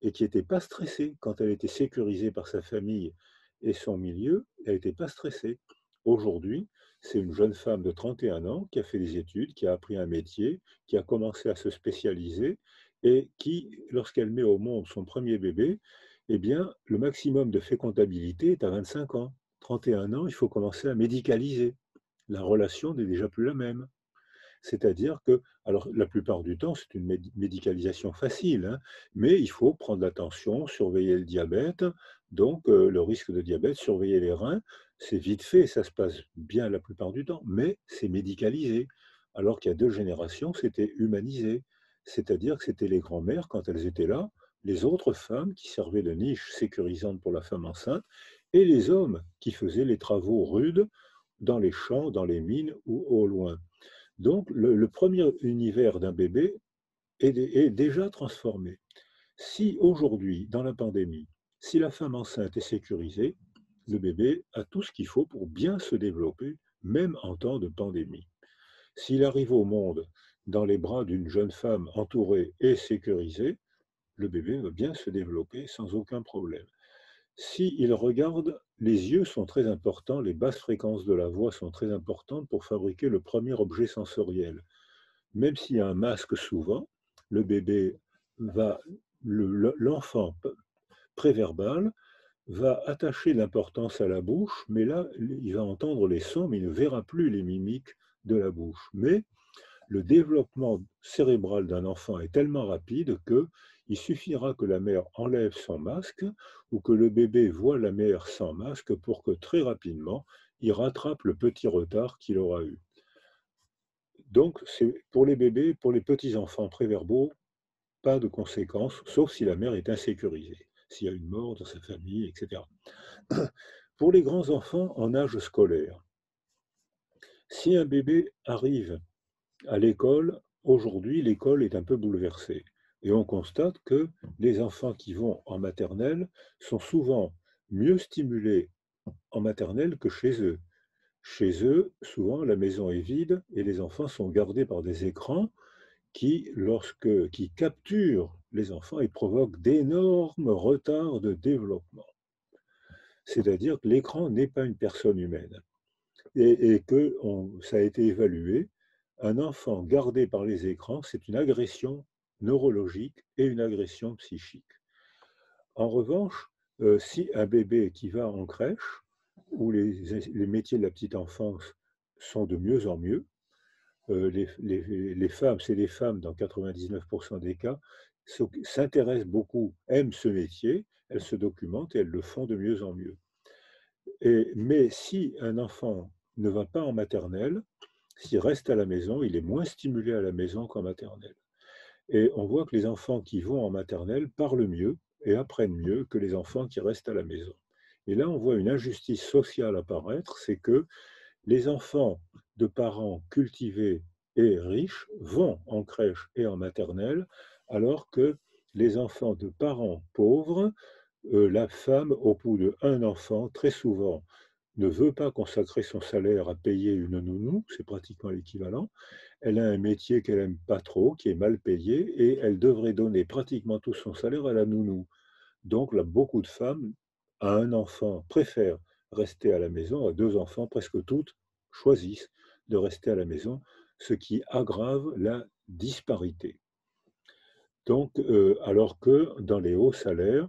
et qui n'était pas stressée. Quand elle était sécurisée par sa famille et son milieu, elle n'était pas stressée. Aujourd'hui, c'est une jeune femme de 31 ans qui a fait des études, qui a appris un métier, qui a commencé à se spécialiser et qui, lorsqu'elle met au monde son premier bébé, eh bien, le maximum de fécondabilité est à 25 ans. 31 ans, il faut commencer à médicaliser. La relation n'est déjà plus la même. C'est-à-dire que, alors la plupart du temps, c'est une médicalisation facile, hein, mais il faut prendre l'attention, surveiller le diabète, donc le risque de diabète, surveiller les reins, c'est vite fait, ça se passe bien la plupart du temps, mais c'est médicalisé. Alors qu'il y a deux générations, c'était humanisé. C'est-à-dire que c'était les grands-mères, quand elles étaient là, les autres femmes qui servaient de niche sécurisante pour la femme enceinte, et les hommes qui faisaient les travaux rudes dans les champs, dans les mines ou au loin. Donc, le premier univers d'un bébé est déjà transformé. Si aujourd'hui, dans la pandémie, si la femme enceinte est sécurisée, le bébé a tout ce qu'il faut pour bien se développer, même en temps de pandémie. S'il arrive au monde dans les bras d'une jeune femme entourée et sécurisée, le bébé va bien se développer sans aucun problème. S'il regarde, les yeux sont très importants, les basses fréquences de la voix sont très importantes pour fabriquer le premier objet sensoriel. Même s'il y a un masque souvent, le bébé va, l'enfant préverbal va attacher l'importance à la bouche, mais là, il va entendre les sons, mais il ne verra plus les mimiques de la bouche. Mais le développement cérébral d'un enfant est tellement rapide que il suffira que la mère enlève son masque ou que le bébé voit la mère sans masque pour que très rapidement, il rattrape le petit retard qu'il aura eu. Donc, c'est pour les bébés, pour les petits-enfants préverbaux, pas de conséquences, sauf si la mère est insécurisée, s'il y a une mort dans sa famille, etc. Pour les grands enfants en âge scolaire, si un bébé arrive À l'école, aujourd'hui, l'école est un peu bouleversée. Et on constate que les enfants qui vont en maternelle sont souvent mieux stimulés en maternelle que chez eux. Chez eux, souvent, la maison est vide et les enfants sont gardés par des écrans qui capturent les enfants et provoquent d'énormes retards de développement. C'est-à-dire que l'écran n'est pas une personne humaine et que ça a été évalué. Un enfant gardé par les écrans, c'est une agression neurologique et une agression psychique. En revanche, si un bébé qui va en crèche, où les métiers de la petite enfance sont de mieux en mieux, les femmes, c'est les femmes dans 99% des cas, s'intéressent beaucoup, aiment ce métier, elles se documentent et elles le font de mieux en mieux. Mais si un enfant ne va pas en maternelle, s'il reste à la maison, il est moins stimulé à la maison qu'en maternelle. Et on voit que les enfants qui vont en maternelle parlent mieux et apprennent mieux que les enfants qui restent à la maison. Et là, on voit une injustice sociale apparaître, c'est que les enfants de parents cultivés et riches vont en crèche et en maternelle, alors que les enfants de parents pauvres, la femme, au bout d'un enfant, très souvent, ne veut pas consacrer son salaire à payer une nounou, c'est pratiquement l'équivalent. Elle a un métier qu'elle n'aime pas trop, qui est mal payé, et elle devrait donner pratiquement tout son salaire à la nounou. Donc, là, beaucoup de femmes, à un enfant, préfèrent rester à la maison, à deux enfants, presque toutes choisissent de rester à la maison, ce qui aggrave la disparité. Donc, alors que dans les hauts salaires,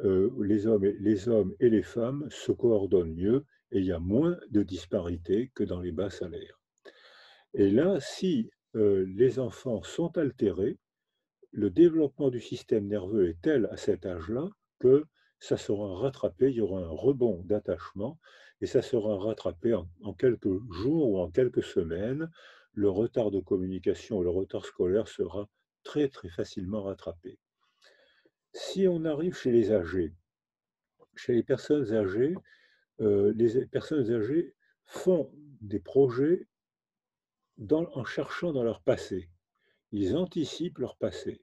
les hommes et les femmes se coordonnent mieux et il y a moins de disparité que dans les bas salaires. Et là, si les enfants sont altérés, le développement du système nerveux est tel à cet âge-là que ça sera rattrapé, il y aura un rebond d'attachement et ça sera rattrapé en quelques jours ou en quelques semaines. Le retard de communication, le retard scolaire sera très très facilement rattrapé. Si on arrive chez les âgés, chez les personnes âgées font des projets en cherchant dans leur passé. Ils anticipent leur passé.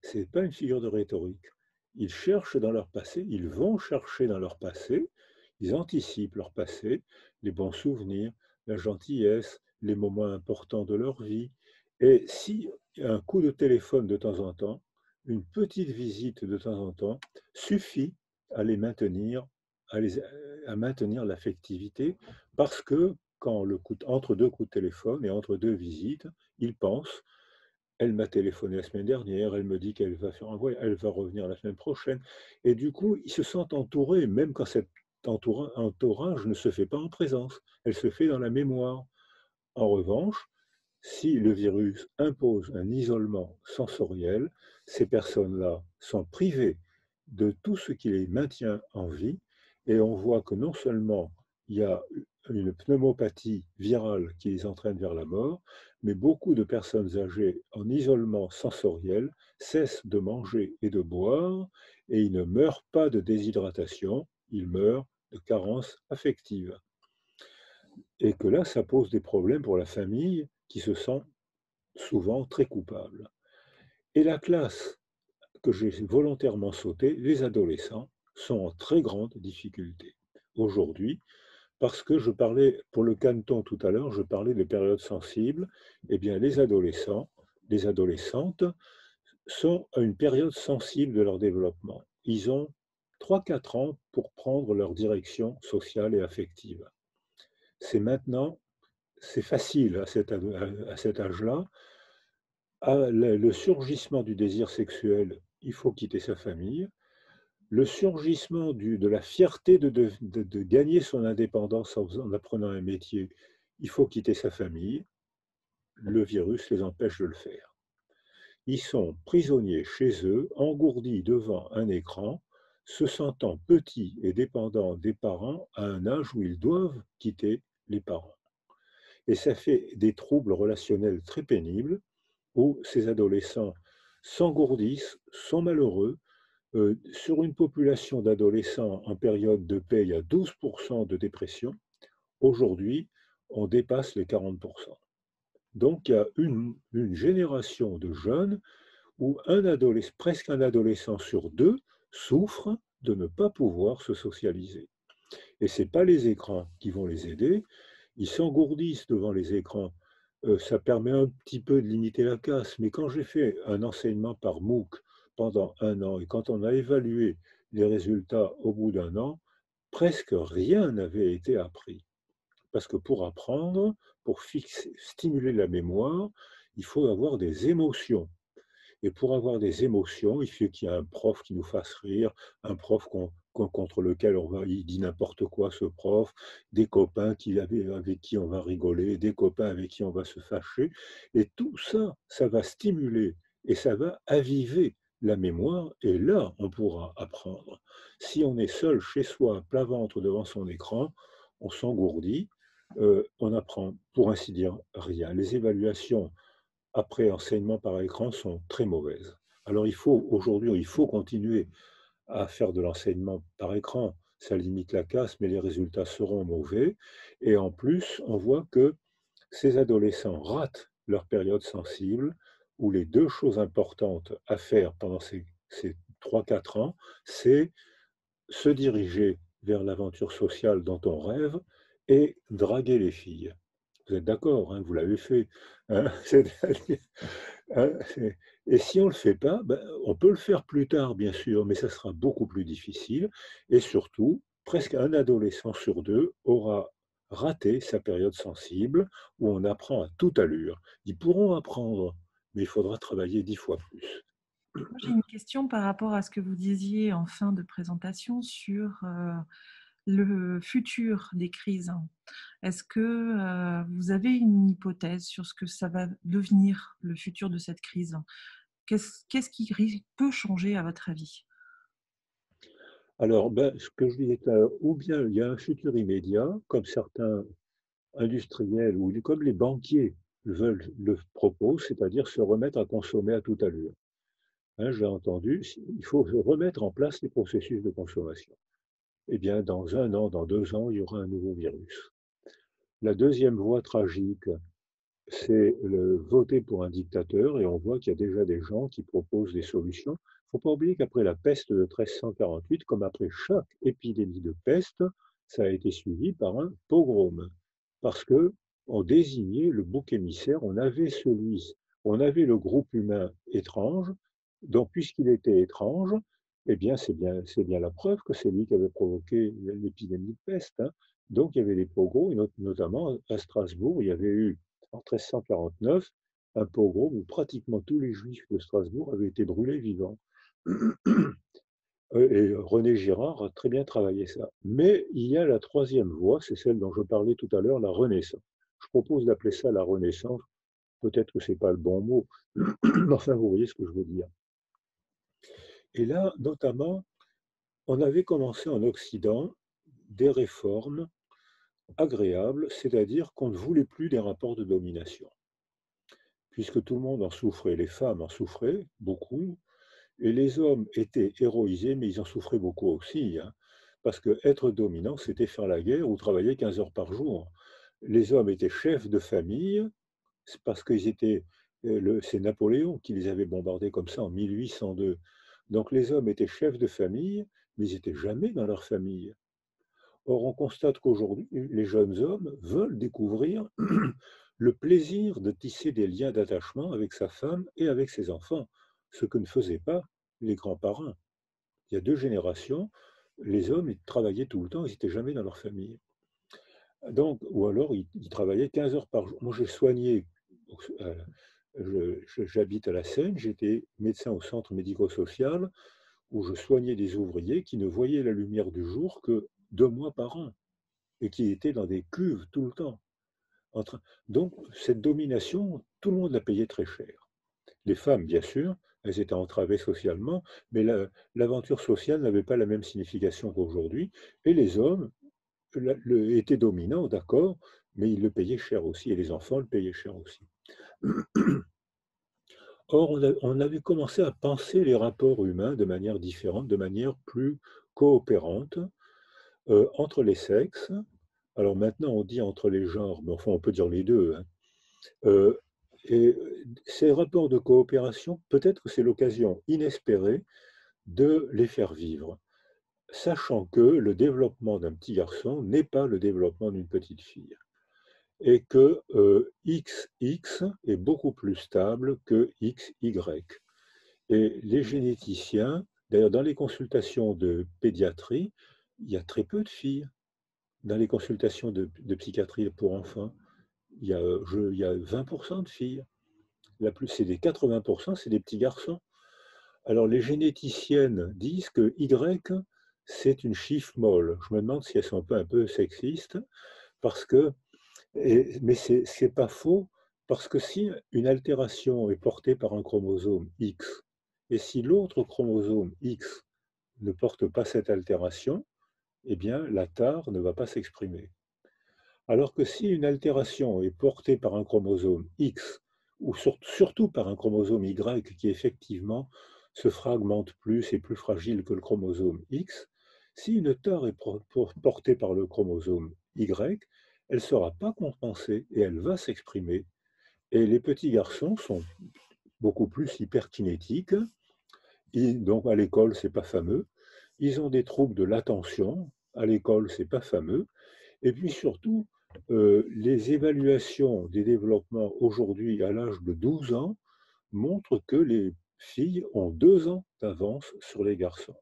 Ce n'est pas une figure de rhétorique. Ils cherchent dans leur passé, ils vont chercher dans leur passé, ils anticipent leur passé, les bons souvenirs, la gentillesse, les moments importants de leur vie. Et si un coup de téléphone de temps en temps, une petite visite de temps en temps, suffit à les maintenir, à maintenir l'affectivité, parce que entre deux coups de téléphone et entre deux visites, ils pensent elle m'a téléphoné la semaine dernière, elle me dit qu'elle va faire un voyage, elle va revenir la semaine prochaine. Et du coup, ils se sentent entourés, même quand cet entourage ne se fait pas en présence, elle se fait dans la mémoire. En revanche, si le virus impose un isolement sensoriel, ces personnes-là sont privées de tout ce qui les maintient en vie et on voit que non seulement il y a une pneumopathie virale qui les entraîne vers la mort, mais beaucoup de personnes âgées en isolement sensoriel cessent de manger et de boire et ils ne meurent pas de déshydratation, ils meurent de carence affective. Et que là, ça pose des problèmes pour la famille qui se sent souvent très coupable. Et la classe que j'ai volontairement sautée, les adolescents, sont en très grande difficulté aujourd'hui, parce que je parlais, pour le canton tout à l'heure, je parlais de périodes sensibles, eh bien les adolescents, les adolescentes sont à une période sensible de leur développement. Ils ont 3-4 ans pour prendre leur direction sociale et affective. C'est maintenant, c'est facile à cet âge-là. Le surgissement du désir sexuel, il faut quitter sa famille. Le surgissement de la fierté de gagner son indépendance en apprenant un métier, il faut quitter sa famille. Le virus les empêche de le faire. Ils sont prisonniers chez eux, engourdis devant un écran, se sentant petits et dépendants des parents à un âge où ils doivent quitter les parents. Et ça fait des troubles relationnels très pénibles où ces adolescents s'engourdissent, sont malheureux. Sur une population d'adolescents en période de paix, il y a 12% de dépression. Aujourd'hui, on dépasse les 40%. Donc, il y a une génération de jeunes où presque un adolescent sur deux souffre de ne pas pouvoir se socialiser. Et ce n'est pas les écrans qui vont les aider, ils s'engourdissent devant les écrans. Ça permet un petit peu de limiter la casse, mais quand j'ai fait un enseignement par MOOC pendant un an et quand on a évalué les résultats au bout d'un an, presque rien n'avait été appris. Parce que pour apprendre, pour stimuler la mémoire, il faut avoir des émotions. Et pour avoir des émotions, il faut qu'il y ait un prof qui nous fasse rire, un prof contre lequel il dit n'importe quoi, ce prof, des copains avec qui on va rigoler, des copains avec qui on va se fâcher. Et tout ça, ça va stimuler et ça va aviver la mémoire. Et là, on pourra apprendre. Si on est seul chez soi, à plat ventre devant son écran, on s'engourdit, on apprend, pour ainsi dire, rien. Les évaluations après enseignement par écran sont très mauvaises. Alors aujourd'hui, il faut continuer à faire de l'enseignement par écran. Ça limite la casse, mais les résultats seront mauvais. Et en plus, on voit que ces adolescents ratent leur période sensible, où les deux choses importantes à faire pendant ces 3-4 ans, c'est se diriger vers l'aventure sociale dont on rêve et draguer les filles. Vous êtes d'accord, hein, vous l'avez fait. Hein, hein, et si on ne le fait pas, ben, on peut le faire plus tard, bien sûr, mais ça sera beaucoup plus difficile. Et surtout, presque un adolescent sur deux aura raté sa période sensible où on apprend à toute allure. Ils pourront apprendre, mais il faudra travailler 10 fois plus. Moi, j'ai une question par rapport à ce que vous disiez en fin de présentation sur le futur des crises. Est-ce que vous avez une hypothèse sur ce que ça va devenir, le futur de cette crise? Qu'est-ce qui peut changer à votre avis? Alors, ben, ce que je disais tout à l'heure, ou bien il y a un futur immédiat, comme certains industriels ou comme les banquiers le proposent, c'est-à-dire se remettre à consommer à toute allure. Hein, j'ai entendu, il faut remettre en place les processus de consommation. Eh bien, dans un an, dans 2 ans, il y aura un nouveau virus. La deuxième voie tragique, c'est voter pour un dictateur, et on voit qu'il y a déjà des gens qui proposent des solutions. Il ne faut pas oublier qu'après la peste de 1348, comme après chaque épidémie de peste, ça a été suivi par un pogrom, parce que on désignait le bouc émissaire, on avait le groupe humain étrange, donc puisqu'il était étrange, eh bien c'est bien la preuve que c'est lui qui avait provoqué l'épidémie de peste. Hein. Donc il y avait des pogroms, et notamment à Strasbourg, il y avait eu en 1349 un pogrom où pratiquement tous les juifs de Strasbourg avaient été brûlés vivants. Et René Girard a très bien travaillé ça. Mais il y a la troisième voie, c'est celle dont je parlais tout à l'heure, la Renaissance. Je propose d'appeler ça la Renaissance. Peut-être que ce n'est pas le bon mot, mais enfin, vous voyez ce que je veux dire. Et là, notamment, on avait commencé en Occident des réformes agréables, c'est-à-dire qu'on ne voulait plus des rapports de domination, puisque tout le monde en souffrait, les femmes en souffraient beaucoup, et les hommes étaient héroïsés, mais ils en souffraient beaucoup aussi, hein, parce que être dominant, c'était faire la guerre ou travailler 15 heures par jour. Les hommes étaient chefs de famille, c'est parce qu'ils étaient, c'est Napoléon qui les avait bombardés comme ça en 1802. Donc les hommes étaient chefs de famille, mais ils n'étaient jamais dans leur famille. Or, on constate qu'aujourd'hui, les jeunes hommes veulent découvrir le plaisir de tisser des liens d'attachement avec sa femme et avec ses enfants, ce que ne faisaient pas les grands-parents. Il y a 2 générations, les hommes, ils travaillaient tout le temps, ils n'étaient jamais dans leur famille. Donc, ou alors, ils travaillaient 15 heures par jour. Moi, j'ai soigné, j'habite à la Seine, j'étais médecin au centre médico-social, où je soignais des ouvriers qui ne voyaient la lumière du jour que 2 mois par an et qui étaient dans des cuves tout le temps. Donc, cette domination, tout le monde l'a payée très cher. Les femmes, bien sûr, elles étaient entravées socialement, mais l'aventure sociale n'avait pas la même signification qu'aujourd'hui. Et les hommes étaient dominants, d'accord, mais ils le payaient cher aussi, et les enfants le payaient cher aussi. Or, on avait commencé à penser les rapports humains de manière différente, de manière plus coopérante, entre les sexes. Alors maintenant, on dit entre les genres, mais enfin, on peut dire les deux. Hein. Et ces rapports de coopération, peut-être que c'est l'occasion inespérée de les faire vivre, sachant que le développement d'un petit garçon n'est pas le développement d'une petite fille, et que XX est beaucoup plus stable que XY. Et les généticiens, d'ailleurs dans les consultations de pédiatrie, il y a très peu de filles. Dans les consultations de psychiatrie pour enfants, il y a 20% de filles. C'est des 80%, c'est des petits garçons. Alors les généticiennes disent que Y, c'est une chiffre molle. Je me demande si elles sont un peu sexistes, parce que, mais c'est pas faux, parce que si une altération est portée par un chromosome X, et si l'autre chromosome X ne porte pas cette altération, eh bien la tare ne va pas s'exprimer. Alors que si une altération est portée par un chromosome X, ou surtout par un chromosome Y qui effectivement se fragmente plus et plus fragile que le chromosome X, si une tare est portée par le chromosome Y, elle ne sera pas compensée et elle va s'exprimer. Et les petits garçons sont beaucoup plus hyperkinétiques, donc à l'école, c'est pas fameux. Ils ont des troubles de l'attention, à l'école, c'est pas fameux. Et puis surtout, les évaluations des développements aujourd'hui à l'âge de 12 ans montrent que les filles ont 2 ans d'avance sur les garçons.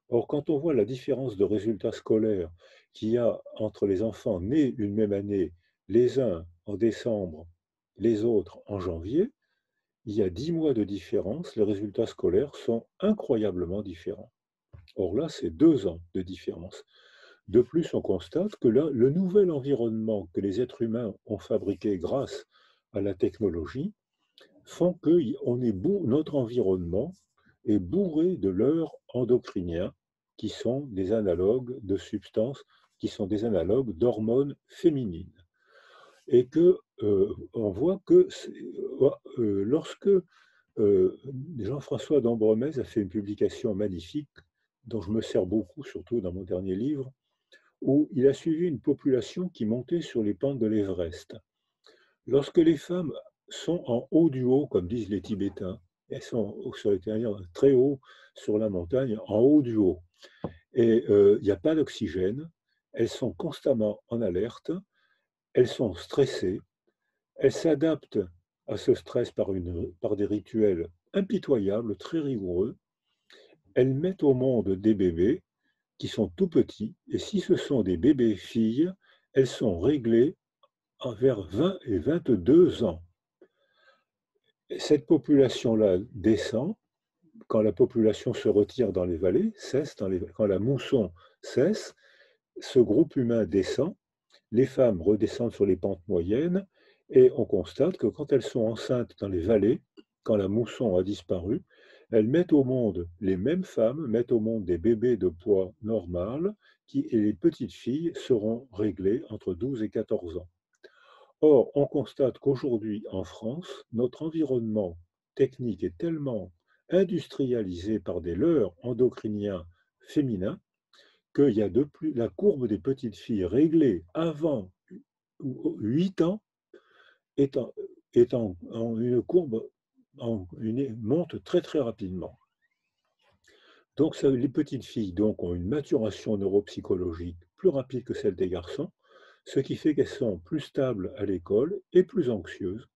Or, quand on voit la différence de résultats scolaires qu'il y a entre les enfants nés une même année, les uns en décembre, les autres en janvier, il y a 10 mois de différence, les résultats scolaires sont incroyablement différents. Or là, c'est 2 ans de différence. De plus, on constate que le nouvel environnement que les êtres humains ont fabriqué grâce à la technologie font que notre environnement est bourré de leurres endocriniens qui sont des analogues de substances, qui sont des analogues d'hormones féminines. Et que on voit que lorsque Jean-François d'Ambremez a fait une publication magnifique dont je me sers beaucoup, surtout dans mon dernier livre, où il a suivi une population qui montait sur les pentes de l'Everest. Lorsque les femmes sont en haut du haut, comme disent les Tibétains, elles sont très haut sur la montagne, en haut du haut, et il n'y a pas d'oxygène, elles sont constamment en alerte, elles sont stressées, elles s'adaptent à ce stress par des rituels impitoyables, très rigoureux, elles mettent au monde des bébés qui sont tout petits, et si ce sont des bébés filles, elles sont réglées vers 20 et 22 ans. Cette population-là descend, quand la population se retire dans les vallées, quand la mousson cesse, ce groupe humain descend, les femmes redescendent sur les pentes moyennes, et on constate que quand elles sont enceintes dans les vallées, quand la mousson a disparu, elles mettent au monde, les mêmes femmes mettent au monde des bébés de poids normal, et les petites filles seront réglées entre 12 et 14 ans. Or, on constate qu'aujourd'hui, en France, notre environnement technique est tellement industrialisé par des leurres endocriniens féminins qu'il y a la courbe des petites filles réglées avant 8 ans est en une courbe, monte très très rapidement. Donc les petites filles ont une maturation neuropsychologique plus rapide que celle des garçons, ce qui fait qu'elles sont plus stables à l'école et plus anxieuses,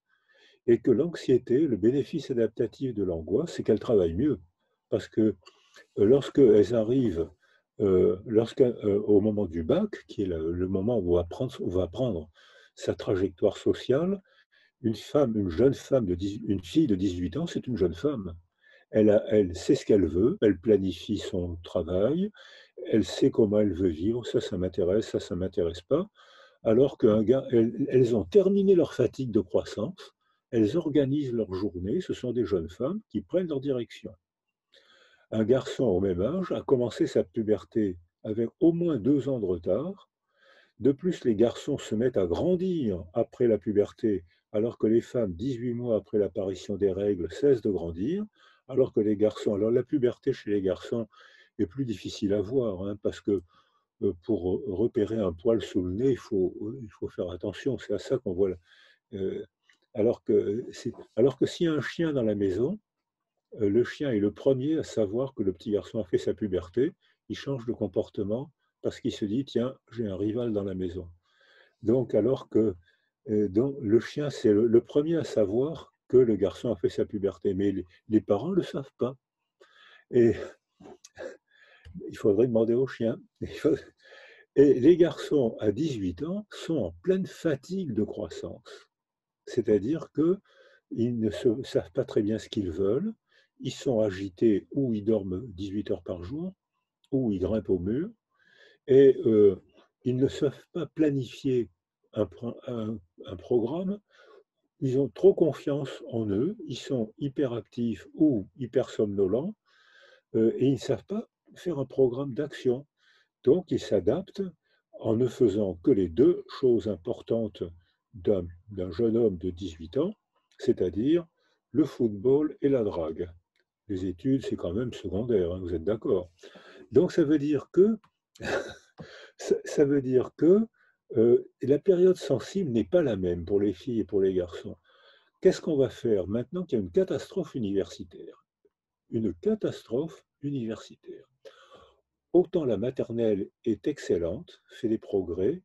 et que l'anxiété, le bénéfice adaptatif de l'angoisse, c'est qu'elles travaillent mieux, parce que lorsqu'elles arrivent, au moment du bac, qui est le moment où on va apprendre sa trajectoire sociale, une jeune femme, une fille de 18 ans, c'est une jeune femme. Elle sait ce qu'elle veut, elle planifie son travail, elle sait comment elle veut vivre, ça m'intéresse, ça m'intéresse pas. Alors elles ont terminé leur fatigue de croissance, elles organisent leur journée, ce sont des jeunes femmes qui prennent leur direction. Un garçon au même âge a commencé sa puberté avec au moins 2 ans de retard. De plus, les garçons se mettent à grandir après la puberté, alors que les femmes, 18 mois après l'apparition des règles, cessent de grandir, alors que les garçons, alors la puberté chez les garçons est plus difficile à voir, hein, parce que pour repérer un poil sous le nez, il faut faire attention, c'est à ça qu'on voit. Alors que s'il y a un chien dans la maison, le chien est le premier à savoir que le petit garçon a fait sa puberté, il change de comportement parce qu'il se dit, tiens, j'ai un rival dans la maison. Donc, alors que donc, le chien, c'est le premier à savoir que le garçon a fait sa puberté, mais les parents ne le savent pas. Et il faudrait demander au chien. Et les garçons à 18 ans sont en pleine fatigue de croissance. C'est-à-dire qu'ils ne savent pas très bien ce qu'ils veulent, ils sont agités ou ils dorment 18 heures par jour, ou ils grimpent au mur, et ils ne savent pas planifier un, un programme. Ils ont trop confiance en eux, ils sont hyperactifs ou hyper somnolents, et ils ne savent pas faire un programme d'action. Donc, ils s'adaptent en ne faisant que les deux choses importantes d'un jeune homme de 18 ans, c'est-à-dire le football et la drague. Les études, c'est quand même secondaire, hein, vous êtes d'accord? Donc, ça veut dire que la période sensible n'est pas la même pour les filles et pour les garçons. Qu'est-ce qu'on va faire maintenant qu'il y a une catastrophe universitaire? Une catastrophe universitaire. Autant la maternelle est excellente, fait des progrès,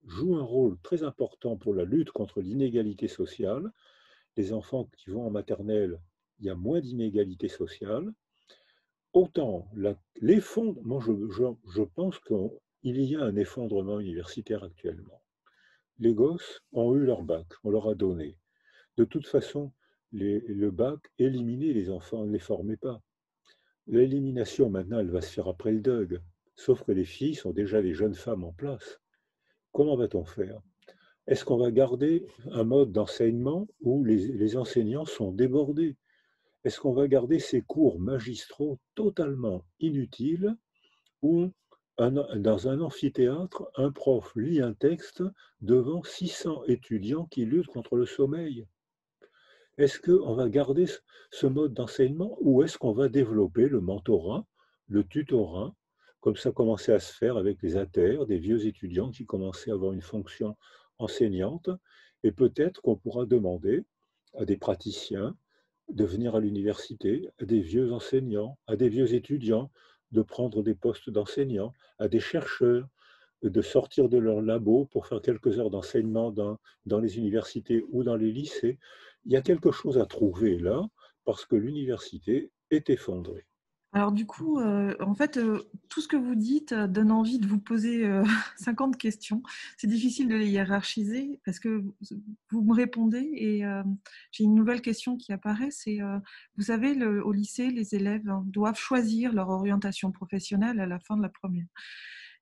joue un rôle très important pour la lutte contre l'inégalité sociale. Les enfants qui vont en maternelle, il y a moins d'inégalité sociale. Autant l'effondrement, je pense qu'il y a un effondrement universitaire actuellement. Les gosses ont eu leur bac, on leur a donné. De toute façon, le bac éliminait les enfants, ne les formait pas. L'élimination, maintenant, elle va se faire après le DUG. Sauf que les filles sont déjà des jeunes femmes en place. Comment va-t-on faire? Est-ce qu'on va garder un mode d'enseignement où les enseignants sont débordés? Est-ce qu'on va garder ces cours magistraux totalement inutiles où, dans un amphithéâtre, un prof lit un texte devant 600 étudiants qui luttent contre le sommeil? Est-ce qu'on va garder ce mode d'enseignement ou est-ce qu'on va développer le mentorat, le tutorat, comme ça commençait à se faire avec les ATER, des vieux étudiants qui commençaient à avoir une fonction enseignante, et peut-être qu'on pourra demander à des praticiens de venir à l'université, à des vieux enseignants, à des vieux étudiants, de prendre des postes d'enseignants, à des chercheurs, de sortir de leur labo pour faire quelques heures d'enseignement dans les universités ou dans les lycées. Il y a quelque chose à trouver là, parce que l'université est effondrée. Alors du coup, en fait, tout ce que vous dites donne envie de vous poser 50 questions. C'est difficile de les hiérarchiser parce que vous me répondez et j'ai une nouvelle question qui apparaît, c'est, vous savez, au lycée, les élèves doivent choisir leur orientation professionnelle à la fin de la première.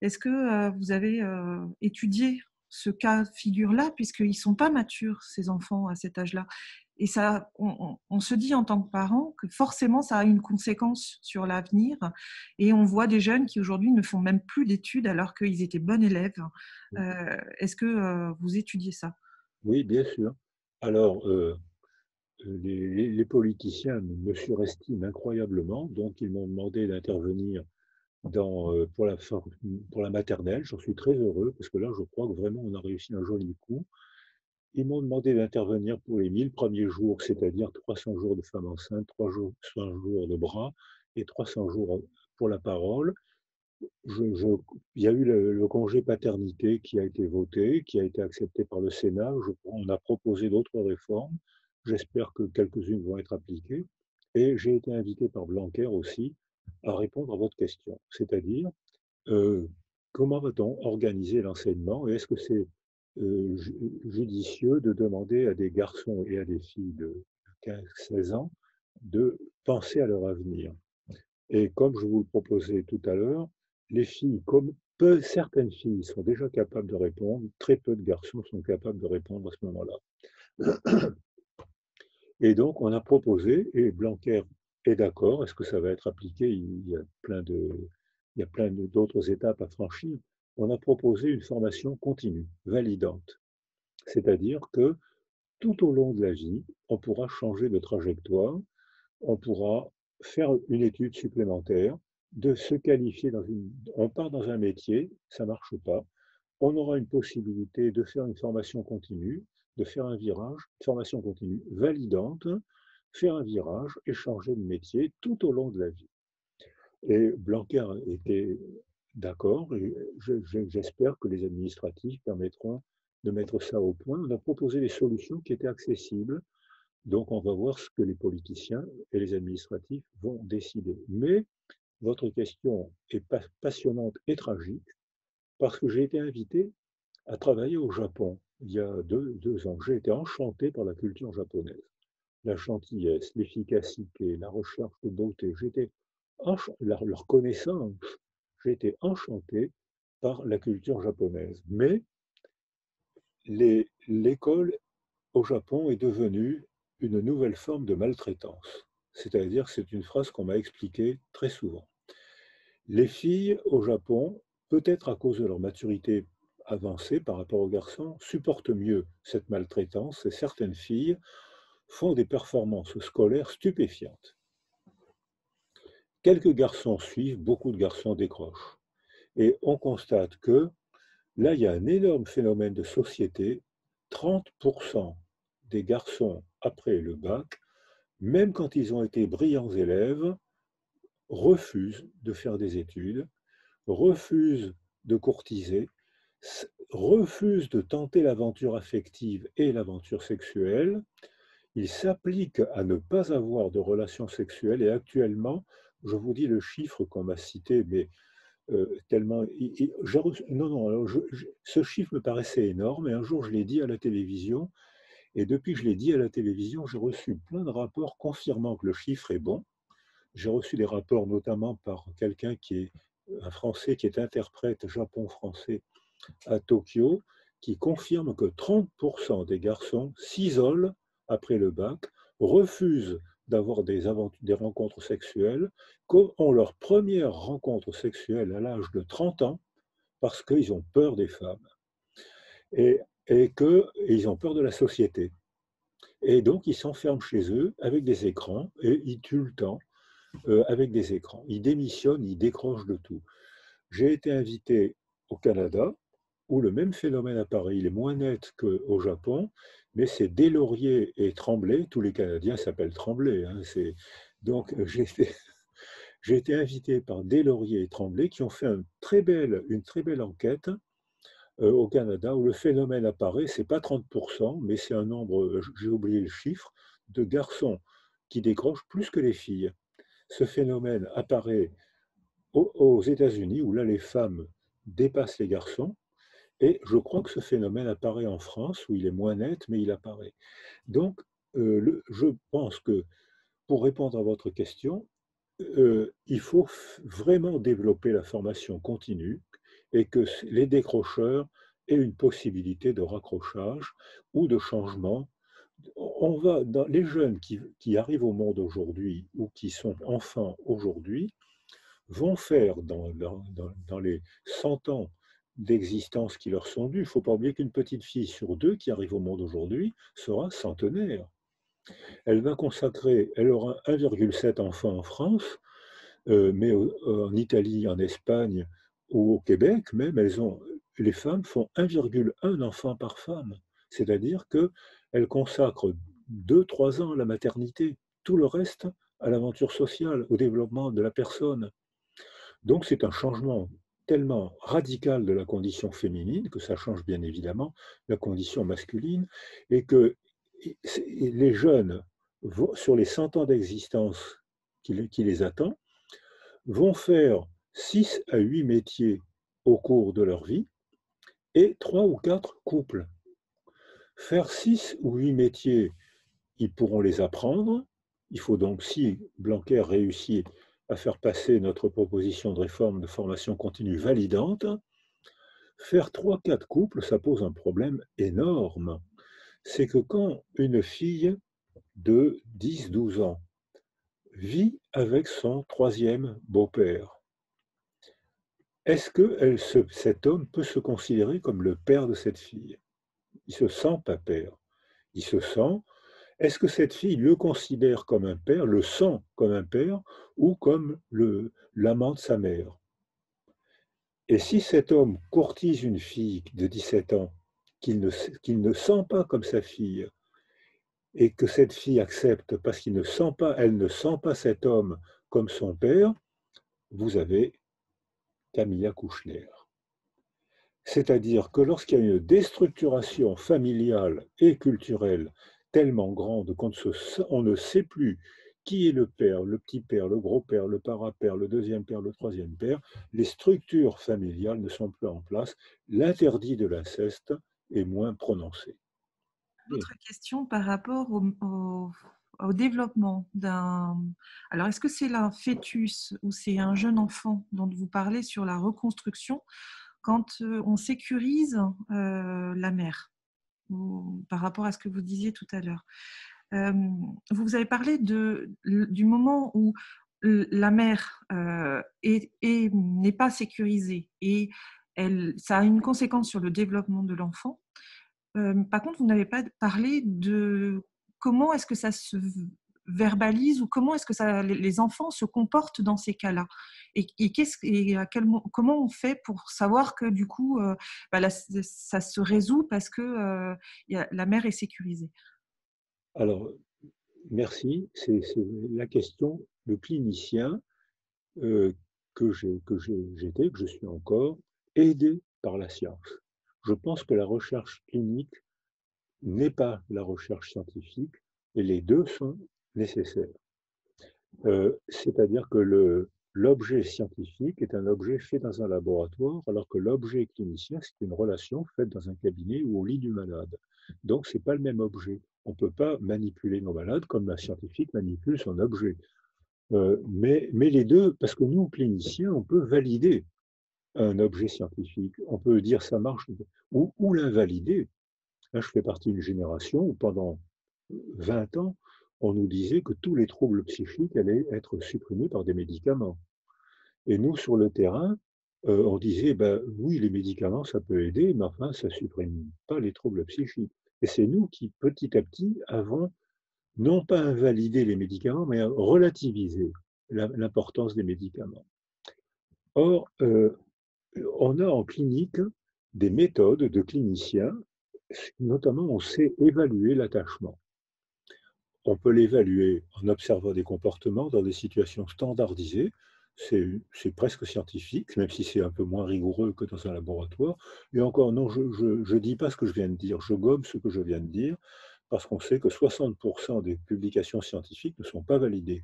Est-ce que vous avez étudié ce cas de figure-là, puisqu'ils ne sont pas matures, ces enfants, à cet âge-là? Et ça, on se dit en tant que parent que forcément, ça a une conséquence sur l'avenir. Et on voit des jeunes qui aujourd'hui ne font même plus d'études alors qu'ils étaient bons élèves. Est-ce que vous étudiez ça? Oui, bien sûr. Alors, les politiciens me surestiment incroyablement, donc ils m'ont demandé d'intervenir pour la maternelle. J'en suis très heureux parce que là, je crois que vraiment on a réussi un joli coup. Ils m'ont demandé d'intervenir pour les 1000 premiers jours, c'est-à-dire 300 jours de femme enceinte, 300 jours de bras et 300 jours pour la parole. Il y a eu le congé paternité qui a été voté, qui a été accepté par le Sénat. On a proposé d'autres réformes. J'espère que quelques-unes vont être appliquées. Et j'ai été invité par Blanquer aussi à répondre à votre question, c'est-à-dire euh, comment va-t-on organiser l'enseignement et est-ce que c'est judicieux de demander à des garçons et à des filles de 15-16 ans de penser à leur avenir? Et comme je vous le proposais tout à l'heure, les filles, certaines filles sont déjà capables de répondre, très peu de garçons sont capables de répondre à ce moment-là. Et donc, on a proposé, et Blanquer est d'accord, est-ce que ça va être appliqué? Il y a plein d'autres étapes à franchir. On a proposé une formation continue, validante. C'est-à-dire que tout au long de la vie, on pourra changer de trajectoire, on pourra faire une étude supplémentaire, de se qualifier on part dans un métier, ça ne marche pas, on aura une possibilité de faire une formation continue, de faire un virage, formation continue validante, faire un virage et changer de métier tout au long de la vie. Et Blanquer était d'accord, et j'espère que les administratifs permettront de mettre ça au point. On a proposé des solutions qui étaient accessibles, donc on va voir ce que les politiciens et les administratifs vont décider. Mais votre question est passionnante et tragique, parce que j'ai été invité à travailler au Japon il y a deux ans. J'ai été enchanté par la culture japonaise, la gentillesse, l'efficacité, la recherche de beauté. Leur connaissance, j'ai été enchanté par la culture japonaise. Mais l'école au Japon est devenue une nouvelle forme de maltraitance. C'est-à-dire, c'est une phrase qu'on m'a expliquée très souvent. Les filles au Japon, peut-être à cause de leur maturité avancée par rapport aux garçons, supportent mieux cette maltraitance et certaines filles font des performances scolaires stupéfiantes. Quelques garçons suivent, beaucoup de garçons décrochent. Et on constate que là, il y a un énorme phénomène de société. 30% des garçons, après le bac, même quand ils ont été brillants élèves, refusent de faire des études, refusent de courtiser, refusent de tenter l'aventure affective et l'aventure sexuelle. Ils s'appliquent à ne pas avoir de relations sexuelles et actuellement, je vous dis le chiffre qu'on m'a cité, mais tellement. Non, non, alors ce chiffre me paraissait énorme et un jour je l'ai dit à la télévision et depuis que je l'ai dit à la télévision, j'ai reçu plein de rapports confirmant que le chiffre est bon. J'ai reçu des rapports notamment par quelqu'un qui est un Français qui est interprète Japon-français à Tokyo, qui confirme que 30% des garçons s'isolent après le bac, refusent d'avoir des rencontres sexuelles, ont leur première rencontre sexuelle à l'âge de 30 ans, parce qu'ils ont peur des femmes et qu'ils ont peur de la société. Et donc, ils s'enferment chez eux avec des écrans et ils tuent le temps avec des écrans. Ils démissionnent, ils décrochent de tout. J'ai été invité au Canada, où le même phénomène apparaît. Il est moins net qu'au Japon, mais c'est Deslauriers et Tremblay, tous les Canadiens s'appellent Tremblay. Hein, donc j'ai été invité par Deslauriers et Tremblay qui ont fait une très belle enquête au Canada où le phénomène apparaît. C'est pas 30%, mais c'est un nombre, j'ai oublié le chiffre, de garçons qui décrochent plus que les filles. Ce phénomène apparaît aux États-Unis, où là les femmes dépassent les garçons, et je crois que ce phénomène apparaît en France, où il est moins net, mais il apparaît. Donc, je pense que pour répondre à votre question, il faut vraiment développer la formation continue et que les décrocheurs aient une possibilité de raccrochage ou de changement. On va, dans les jeunes qui arrivent au monde aujourd'hui ou qui sont enfants aujourd'hui, vont faire dans les 100 ans d'existence qui leur sont dus. Il ne faut pas oublier qu'une petite fille sur deux qui arrive au monde aujourd'hui sera centenaire. Elle aura 1,7 enfants en France, mais en Italie, en Espagne ou au Québec même, les femmes font 1,1 enfant par femme. C'est-à-dire qu'elles consacrent 2-3 ans à la maternité, tout le reste à l'aventure sociale, au développement de la personne. Donc c'est un changement tellement radical de la condition féminine, que ça change bien évidemment la condition masculine, et que les jeunes, sur les 100 ans d'existence qui les attend, vont faire 6 à 8 métiers au cours de leur vie et 3 ou 4 couples. Faire 6 ou 8 métiers, ils pourront les apprendre. Il faut donc, si Blanquer réussit à faire passer notre proposition de réforme de formation continue validante, faire 3-4 couples, ça pose un problème énorme. C'est que quand une fille de 10-12 ans vit avec son troisième beau-père, est-ce que cet homme peut se considérer comme le père de cette fille? Il ne se sent pas père. Il se sent. Est-ce que cette fille le considère comme un père, le sent comme un père, ou comme l'amant de sa mère? Et si cet homme courtise une fille de 17 ans qu'il ne sent pas comme sa fille, et que cette fille accepte parce qu'il ne sent pas, elle ne sent pas cet homme comme son père, vous avez Camilla Kouchner. C'est-à-dire que lorsqu'il y a une déstructuration familiale et culturelle tellement grande on ne sait plus qui est le père, le petit-père, le gros-père, le parapère, le deuxième père, le troisième père, les structures familiales ne sont plus en place, l'interdit de l'inceste est moins prononcé. Autre question par rapport au développement d'un... Alors, est-ce que c'est un fœtus ou c'est un jeune enfant dont vous parlez sur la reconstruction quand on sécurise la mère, par rapport à ce que vous disiez tout à l'heure? Vous avez parlé du moment où la mère n'est pas sécurisée et ça a une conséquence sur le développement de l'enfant. Par contre, vous n'avez pas parlé de comment est-ce que ça se verbalise ou comment est-ce que les enfants se comportent dans ces cas-là comment on fait pour savoir que du coup ça se résout parce que la mère est sécurisée. Alors, merci. C'est la question. Le clinicien que j'étais, que je suis encore, aidé par la science. Je pense que la recherche clinique n'est pas la recherche scientifique et les deux sont nécessaires. C'est-à-dire que l'objet scientifique est un objet fait dans un laboratoire, alors que l'objet clinicien, c'est une relation faite dans un cabinet ou au lit du malade. Donc, ce n'est pas le même objet. On ne peut pas manipuler nos malades comme un scientifique manipule son objet. Mais les deux, parce que nous, cliniciens, on peut valider un objet scientifique. On peut dire ça marche ou l'invalider. Là, je fais partie d'une génération où pendant 20 ans, on nous disait que tous les troubles psychiques allaient être supprimés par des médicaments. Et nous, sur le terrain, on disait, ben, oui, les médicaments, ça peut aider, mais enfin, ça ne supprime pas les troubles psychiques. Et c'est nous qui, petit à petit, avons non pas invalidé les médicaments, mais relativisé l'importance des médicaments. Or, on a en clinique des méthodes de cliniciens, notamment on sait évaluer l'attachement. On peut l'évaluer en observant des comportements dans des situations standardisées. C'est presque scientifique, même si c'est un peu moins rigoureux que dans un laboratoire. Et encore, non, je ne dis pas ce que je viens de dire, je gomme ce que je viens de dire, parce qu'on sait que 60% des publications scientifiques ne sont pas validées.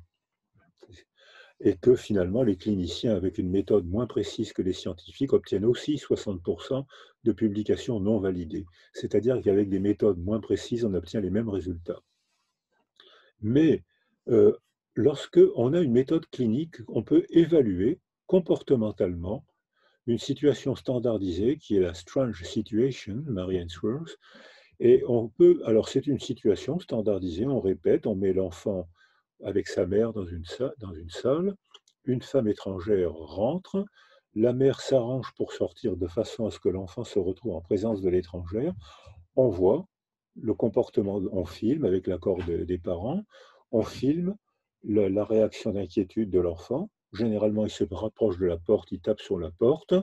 Et que finalement, les cliniciens, avec une méthode moins précise que les scientifiques, obtiennent aussi 60% de publications non validées. C'est-à-dire qu'avec des méthodes moins précises, on obtient les mêmes résultats. Mais lorsque on a une méthode clinique, on peut évaluer comportementalement une situation standardisée qui est la Strange Situation, Mary-Ainsworth, et on peut, alors c'est une situation standardisée, on répète, on met l'enfant avec sa mère dans une salle, une femme étrangère rentre, la mère s'arrange pour sortir de façon à ce que l'enfant se retrouve en présence de l'étrangère, on voit le comportement, on filme avec l'accord des parents, on filme la réaction d'inquiétude de l'enfant. Généralement, il se rapproche de la porte, il tape sur la porte,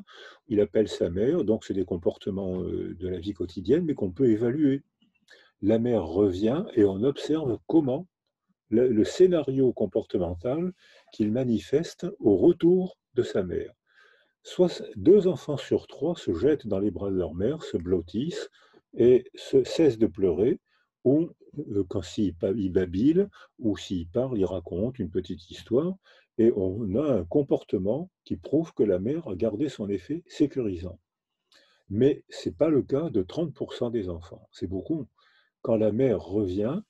il appelle sa mère, donc c'est des comportements de la vie quotidienne, mais qu'on peut évaluer. La mère revient et on observe comment le scénario comportemental qu'il manifeste au retour de sa mère. Soit 2 enfants sur 3 se jettent dans les bras de leur mère, se blottissent et cessent de pleurer, ou quand s'ils babillent, ou s'ils parlent, ils racontent une petite histoire, et on a un comportement qui prouve que la mère a gardé son effet sécurisant. Mais ce n'est pas le cas de 30% des enfants, c'est beaucoup. Quand la mère revient,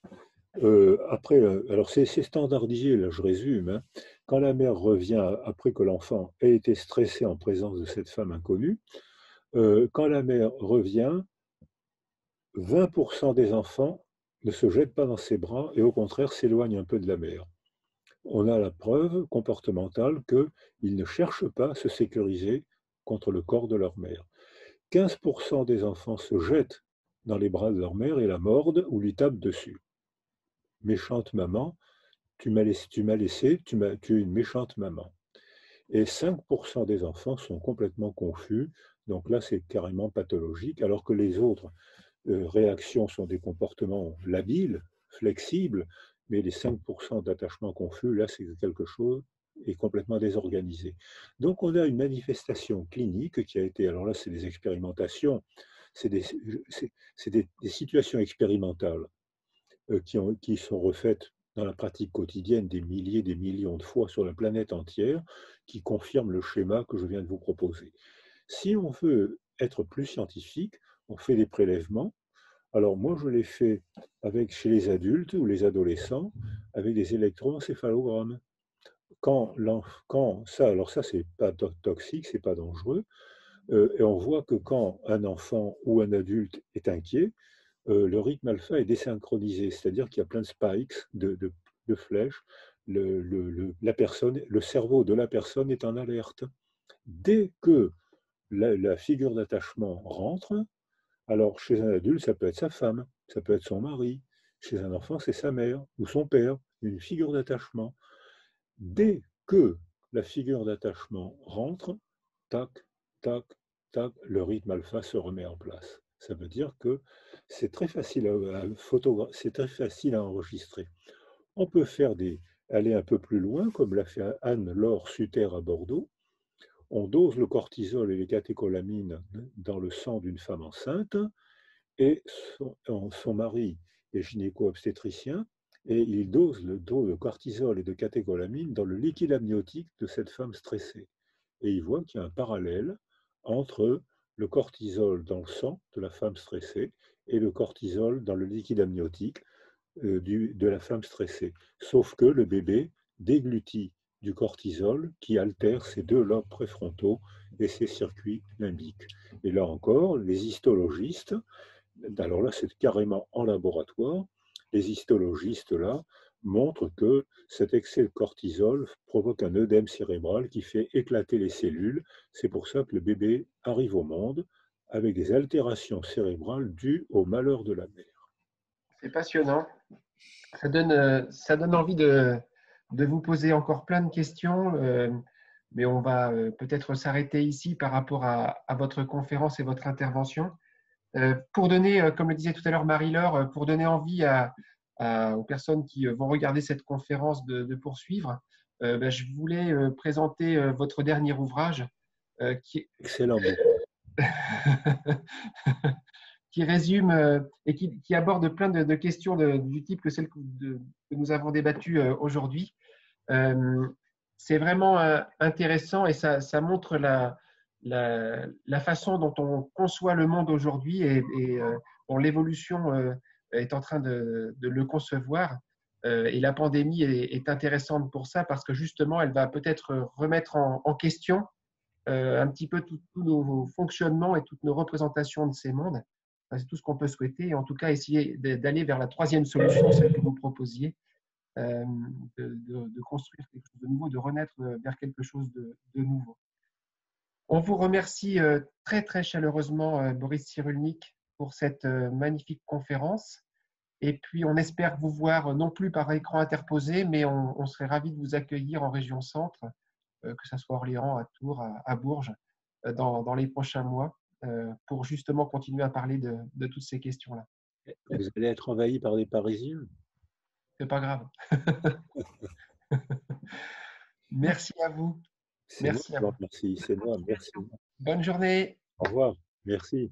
après, alors c'est standardisé, là je résume, hein. Quand la mère revient après que l'enfant ait été stressé en présence de cette femme inconnue, quand la mère revient, 20% des enfants ne se jettent pas dans ses bras et au contraire s'éloignent un peu de la mère. On a la preuve comportementale qu'ils ne cherchent pas à se sécuriser contre le corps de leur mère. 15% des enfants se jettent dans les bras de leur mère et la mordent ou lui tapent dessus. Méchante maman, tu es une méchante maman. et 5% des enfants sont complètement confus. Donc là, c'est carrément pathologique, alors que les autres réactions sont des comportements labiles, flexibles, mais les 5% d'attachement confus, là, c'est quelque chose est complètement désorganisé. Donc, on a une manifestation clinique qui a été, alors là, c'est des expérimentations, c'est des situations expérimentales qui sont refaites dans la pratique quotidienne des milliers, des millions de fois sur la planète entière, qui confirment le schéma que je viens de vous proposer. Si on veut être plus scientifique, on fait des prélèvements. Alors moi, je l'ai fait chez les adultes ou les adolescents avec des électroencéphalogrammes. Alors ça, c'est pas toxique, c'est pas dangereux, et on voit que quand un enfant ou un adulte est inquiet, le rythme alpha est désynchronisé, c'est-à-dire qu'il y a plein de spikes, de flèches. Le cerveau de la personne est en alerte. Dès que la figure d'attachement rentre, alors chez un adulte, ça peut être sa femme, ça peut être son mari. Chez un enfant, c'est sa mère ou son père, une figure d'attachement. Dès que la figure d'attachement rentre, tac, tac, tac, le rythme alpha se remet en place. Ça veut dire que c'est très facile c'est très facile à enregistrer. On peut aller un peu plus loin, comme l'a fait Anne-Laure Suter à Bordeaux. On dose le cortisol et les catécholamines dans le sang d'une femme enceinte, et son mari est gynéco-obstétricien, et il dose le de cortisol et de catécholamine dans le liquide amniotique de cette femme stressée. Et il voit qu'il y a un parallèle entre le cortisol dans le sang de la femme stressée et le cortisol dans le liquide amniotique de la femme stressée. Sauf que le bébé déglutit du cortisol qui altère ses deux lobes préfrontaux et ses circuits limbiques. Et là encore, les histologistes, alors là c'est carrément en laboratoire, les histologistes là montrent que cet excès de cortisol provoque un œdème cérébral qui fait éclater les cellules. C'est pour ça que le bébé arrive au monde avec des altérations cérébrales dues au malheur de la mère. C'est passionnant. Ça donne envie de vous poser encore plein de questions, mais on va peut-être s'arrêter ici par rapport à votre conférence et votre intervention. Pour donner, comme le disait tout à l'heure Marie-Laure, pour donner envie aux personnes qui vont regarder cette conférence de poursuivre, je voulais présenter votre dernier ouvrage qui est Excellent. qui résume et qui aborde plein de questions du type que celles que nous avons débattues aujourd'hui. C'est vraiment intéressant et ça montre la façon dont on conçoit le monde aujourd'hui et dont l'évolution est en train de le concevoir. Et la pandémie est intéressante pour ça parce que justement, elle va peut-être remettre en question un petit peu tous nos fonctionnements et toutes nos représentations de ces mondes. C'est tout ce qu'on peut souhaiter et en tout cas essayer d'aller vers la troisième solution, celle que vous proposiez, de construire quelque chose de nouveau, de renaître vers quelque chose de nouveau. On vous remercie très très chaleureusement, Boris Cyrulnik, pour cette magnifique conférence. Et puis on espère vous voir non plus par écran interposé, mais on serait ravis de vous accueillir en région centre, que ce soit Orléans, à Tours, à Bourges, dans les prochains mois, pour justement continuer à parler de toutes ces questions-là. Vous allez être envahi par des Parisiens? C'est pas grave. Merci à vous. Merci. C'est moi, merci. Bonne journée. Au revoir. Merci.